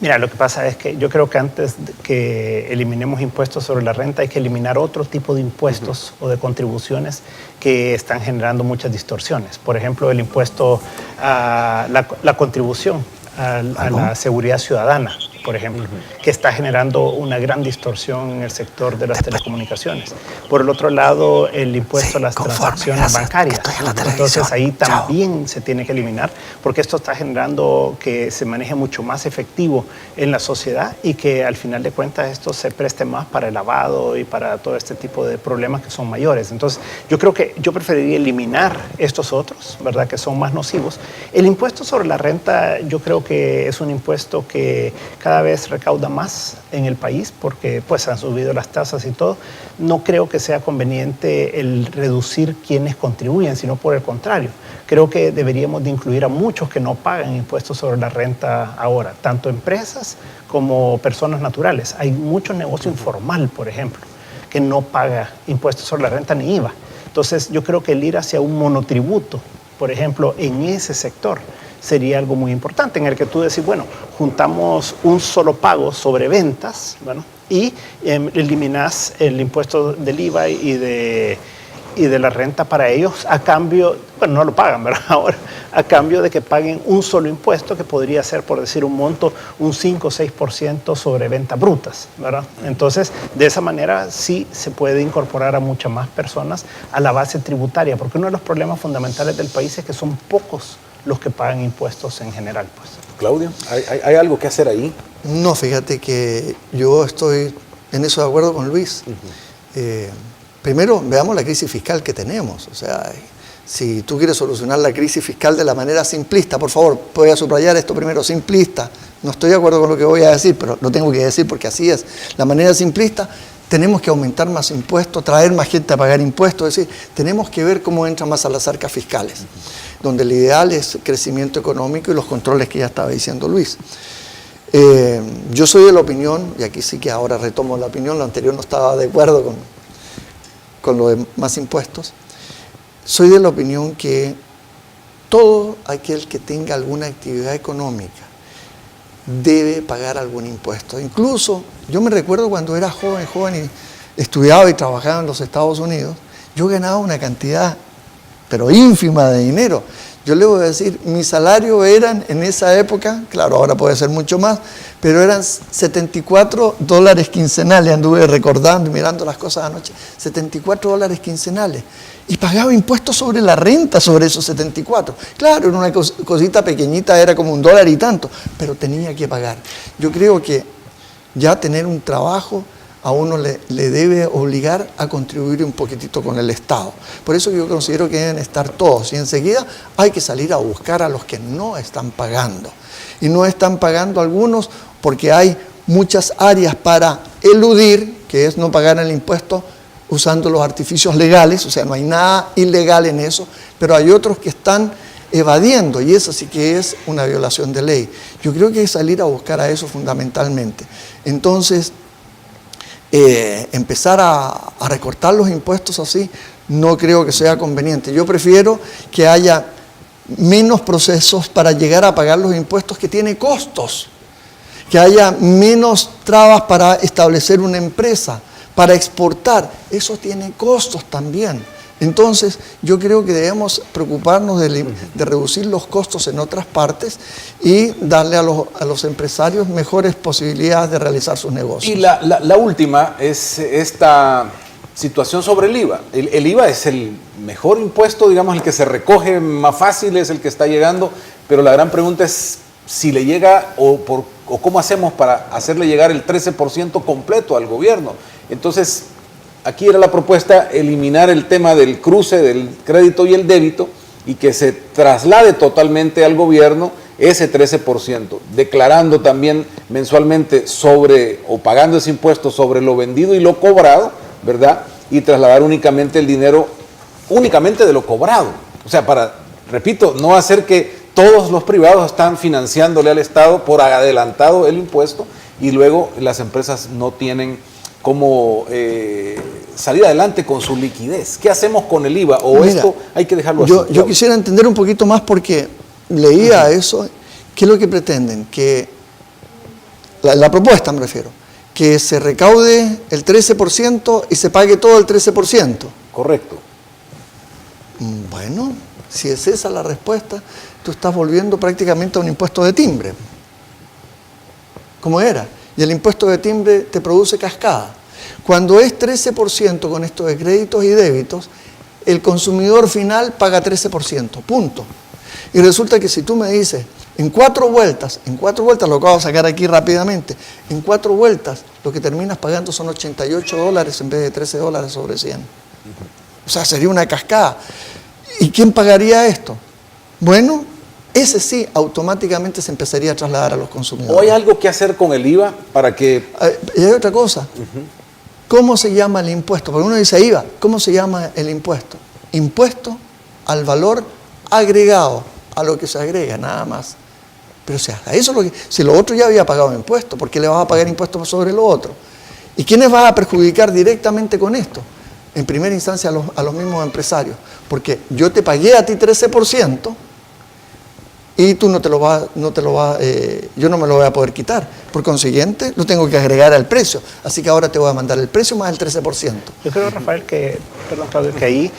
Mira, lo que pasa es que yo creo que antes de que eliminemos impuestos sobre la renta hay que eliminar otro tipo de impuestos o de contribuciones que están generando muchas distorsiones. Por ejemplo, el impuesto a la contribución a la seguridad ciudadana, por ejemplo, que está generando una gran distorsión en el sector de las telecomunicaciones. Por el otro lado, el impuesto a las transacciones bancarias. Entonces ahí también se tiene que eliminar, porque esto está generando que se maneje mucho más efectivo en la sociedad y que al final de cuentas esto se preste más para el lavado y para todo este tipo de problemas que son mayores. Entonces yo creo que yo preferiría eliminar estos otros, ¿verdad?, que son más nocivos. El impuesto sobre la renta yo creo que es un impuesto que cada vez recauda más en el país porque pues han subido las tasas y todo. No creo que sea conveniente el reducir quienes contribuyen, sino por el contrario. Creo que deberíamos de incluir a muchos que no pagan impuestos sobre la renta ahora, tanto empresas como personas naturales. Hay mucho negocio informal, por ejemplo, que no paga impuestos sobre la renta ni IVA. Entonces yo creo que el ir hacia un monotributo, por ejemplo, en ese sector, sería algo muy importante, en el que tú decís, bueno, juntamos un solo pago sobre ventas, bueno, y eliminás el impuesto del IVA y de la renta para ellos a cambio, bueno, no lo pagan, ¿verdad? Ahora, a cambio de que paguen un solo impuesto que podría ser, por decir un monto, un 5 o 6% sobre ventas brutas, ¿verdad? Entonces, de esa manera sí se puede incorporar a muchas más personas a la base tributaria, porque uno de los problemas fundamentales del país es que son pocos los que pagan impuestos en general, pues. Claudio, ¿hay algo que hacer ahí? No, fíjate que yo estoy en eso de acuerdo con Luis. Primero, veamos la crisis fiscal que tenemos. O sea, si tú quieres solucionar la crisis fiscal de la manera simplista, por favor, voy a subrayar esto primero, simplista. No estoy de acuerdo con lo que voy a decir, pero lo tengo que decir porque así es. La manera simplista, tenemos que aumentar más impuestos, traer más gente a pagar impuestos, es decir, tenemos que ver cómo entran más a las arcas fiscales, donde el ideal es crecimiento económico y los controles que ya estaba diciendo Luis. Yo soy de la opinión, y aquí sí que ahora retomo la opinión, lo anterior no estaba de acuerdo con lo de más impuestos, soy de la opinión que todo aquel que tenga alguna actividad económica debe pagar algún impuesto. Incluso, yo me recuerdo cuando era joven y estudiaba y trabajaba en los Estados Unidos, yo ganaba una cantidad, pero ínfima de dinero. Yo le voy a decir, mi salario eran en esa época, claro, ahora puede ser mucho más, pero eran $74 quincenales, anduve recordando y mirando las cosas anoche, $74 quincenales. Y pagaba impuestos sobre la renta, sobre esos 74. Claro, era una cosita pequeñita, era como $1 y tanto, pero tenía que pagar. Yo creo que ya tener un trabajo a uno le debe obligar a contribuir un poquitito con el Estado. Por eso yo considero que deben estar todos. Y enseguida hay que salir a buscar a los que no están pagando. Y no están pagando algunos porque hay muchas áreas para eludir, que es no pagar el impuesto usando los artificios legales, o sea, no hay nada ilegal en eso, pero hay otros que están evadiendo, y eso sí que es una violación de ley. Yo creo que hay que salir a buscar a eso fundamentalmente. Entonces, empezar a recortar los impuestos así, no creo que sea conveniente. Yo prefiero que haya menos procesos para llegar a pagar los impuestos que tienen costos, que haya menos trabas para establecer una empresa, para exportar, eso tiene costos también. Entonces, yo creo que debemos preocuparnos de reducir los costos en otras partes y darle a los empresarios mejores posibilidades de realizar sus negocios. Y la última es esta situación sobre el IVA. El IVA es el mejor impuesto, digamos, el que se recoge más fácil, es el que está llegando, pero la gran pregunta es si le llega o cómo hacemos para hacerle llegar el 13% completo al gobierno. Entonces, aquí era la propuesta eliminar el tema del cruce del crédito y el débito y que se traslade totalmente al gobierno ese 13%, declarando también mensualmente o pagando ese impuesto sobre lo vendido y lo cobrado, ¿verdad? Y trasladar únicamente el dinero, únicamente de lo cobrado. O sea, repito, no hacer que todos los privados están financiándole al Estado por adelantado el impuesto y luego las empresas no tienen cómo salir adelante con su liquidez. ¿Qué hacemos con el IVA? ¿O mira, esto hay que dejarlo así? Yo quisiera entender un poquito más porque leía eso. ¿Qué es lo que pretenden? Que la propuesta, me refiero, que se recaude el 13% y se pague todo el 13%. Correcto. Bueno, si es esa la respuesta, tú estás volviendo prácticamente a un impuesto de timbre. ¿Cómo era? Y el impuesto de timbre te produce cascada. Cuando es 13% con esto de créditos y débitos, el consumidor final paga 13%, punto. Y resulta que si tú me dices, en cuatro vueltas, lo acabo de sacar aquí rápidamente, en 4 vueltas lo que terminas pagando son $88 en vez de $13 sobre 100. O sea, sería una cascada. ¿Y quién pagaría esto? Bueno, ese sí, automáticamente se empezaría a trasladar a los consumidores. ¿O hay algo que hacer con el IVA para que...? Y hay otra cosa. ¿Cómo se llama el impuesto? Porque uno dice IVA, ¿cómo se llama el impuesto? Impuesto al valor agregado, a lo que se agrega, nada más. Pero o sea, eso es lo que... Si lo otro ya había pagado impuestos, ¿por qué le vas a pagar impuestos sobre lo otro? ¿Y quiénes vas a perjudicar directamente con esto? En primera instancia a los mismos empresarios. Porque yo te pagué a ti 13%, y tú yo no me lo voy a poder quitar. Por consiguiente, lo tengo que agregar al precio. Así que ahora te voy a mandar el precio más el 13%. Yo creo, Rafael, que ahí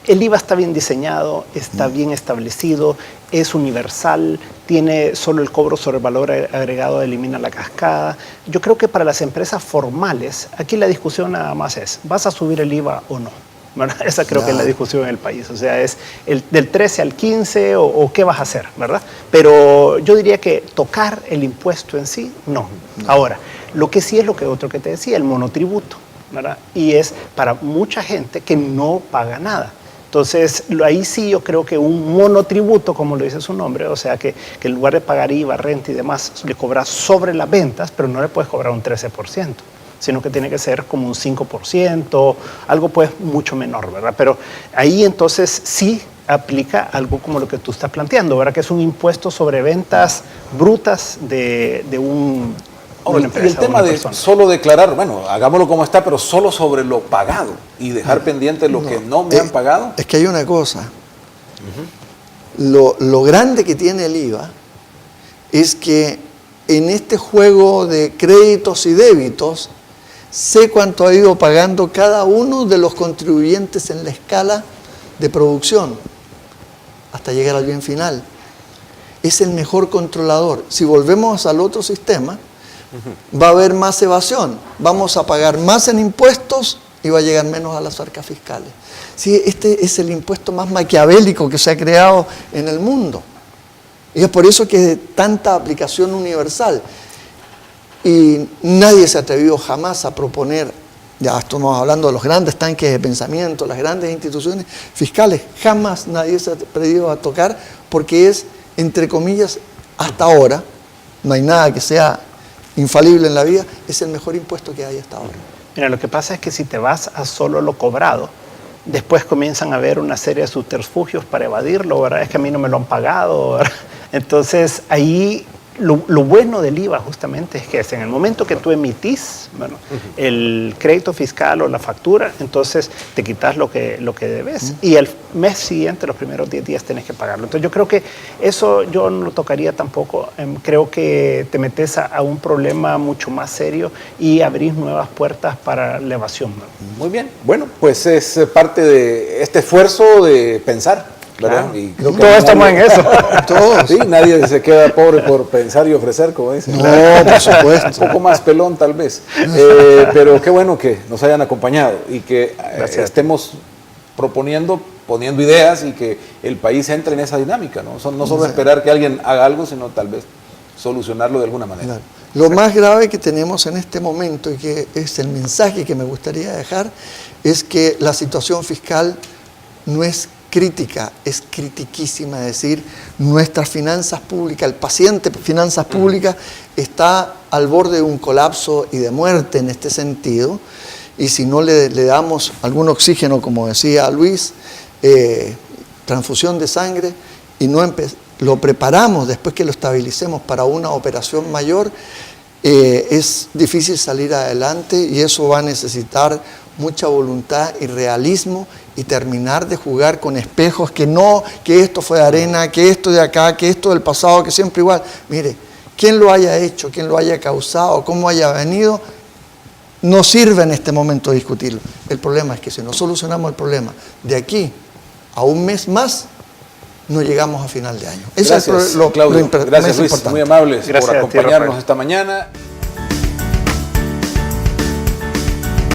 el IVA está bien diseñado, está bien establecido, es universal, tiene solo el cobro sobre el valor agregado, elimina la cascada. Yo creo que para las empresas formales, aquí la discusión nada más es, ¿vas a subir el IVA o no? ¿Verdad? Esa creo que es la discusión en el país, o sea, es del 13 al 15 o qué vas a hacer, ¿verdad? Pero yo diría que tocar el impuesto en sí, no. Ahora, lo que sí es lo que otro que te decía, el monotributo, ¿verdad? Y es para mucha gente que no paga nada. Entonces, ahí sí yo creo que un monotributo, como lo dice su nombre, o sea, que en lugar de pagar IVA, renta y demás, le cobras sobre las ventas, pero no le puedes cobrar un 13%. Sino que tiene que ser como un 5%, algo pues mucho menor, ¿verdad? Pero ahí entonces sí aplica algo como lo que tú estás planteando, ¿verdad? Que es un impuesto sobre ventas brutas de una empresa. Y el tema de solo declarar, bueno, hagámoslo como está, pero solo sobre lo pagado y dejar pendiente lo que no me han pagado. Es que hay una cosa. Lo grande que tiene el IVA es que en este juego de créditos y débitos, sé cuánto ha ido pagando cada uno de los contribuyentes en la escala de producción. hasta llegar al bien final. Es el mejor controlador. Si volvemos al otro sistema, va a haber más evasión, vamos a pagar más en impuestos y va a llegar menos a las arcas fiscales. Sí, este es el impuesto más maquiavélico que se ha creado en el mundo. Y es por eso que es de tanta aplicación universal. Y nadie se ha atrevido jamás a proponer, ya estamos hablando de los grandes tanques de pensamiento, las grandes instituciones fiscales, jamás nadie se ha atrevido a tocar porque es, entre comillas, hasta ahora, no hay nada que sea infalible en la vida, es el mejor impuesto que hay hasta ahora. Mira, lo que pasa es que si te vas a solo lo cobrado, después comienzan a haber una serie de subterfugios para evadirlo, ¿verdad? Es que a mí no me lo han pagado, ¿verdad? Entonces, ahí lo bueno del IVA justamente es que es en el momento que tú emitís, bueno, el crédito fiscal o la factura, entonces te quitas lo que debes y el mes siguiente, los primeros 10 días, tenés que pagarlo. Entonces yo creo que eso yo no lo tocaría tampoco. Creo que te metes a un problema mucho más serio y abrís nuevas puertas para la evasión, ¿no? Muy bien. Bueno, pues es parte de este esfuerzo de pensar, ¿verdad? Claro. Y creo que Todos estamos en eso. Todos. Sí, nadie se queda pobre por pensar y ofrecer, como dicen. No, por supuesto. Un poco más pelón, tal vez. Pero qué bueno que nos hayan acompañado y que estemos proponiendo, poniendo ideas y que el país entre en esa dinámica, ¿no? No solo esperar que alguien haga algo, sino tal vez solucionarlo de alguna manera. Claro. Lo más grave que tenemos en este momento, y que es el mensaje que me gustaría dejar, es que la situación fiscal no es crítica, es critiquísima. Es decir, nuestras finanzas públicas, el paciente finanzas públicas está al borde de un colapso y de muerte en este sentido, y si no le damos algún oxígeno, como decía Luis, transfusión de sangre, y no lo preparamos después que lo estabilicemos para una operación mayor, es difícil salir adelante, y eso va a necesitar mucha voluntad y realismo, y terminar de jugar con espejos que esto fue de arena, que esto de acá, que esto del pasado, que siempre igual. Mire, quién lo haya hecho, quién lo haya causado, cómo haya venido, no sirve en este momento discutirlo. El problema es que si no solucionamos el problema de aquí a un mes más, no llegamos a final de año. Gracias, Claudio. Gracias, Luis. Muy amables por acompañarnos esta mañana.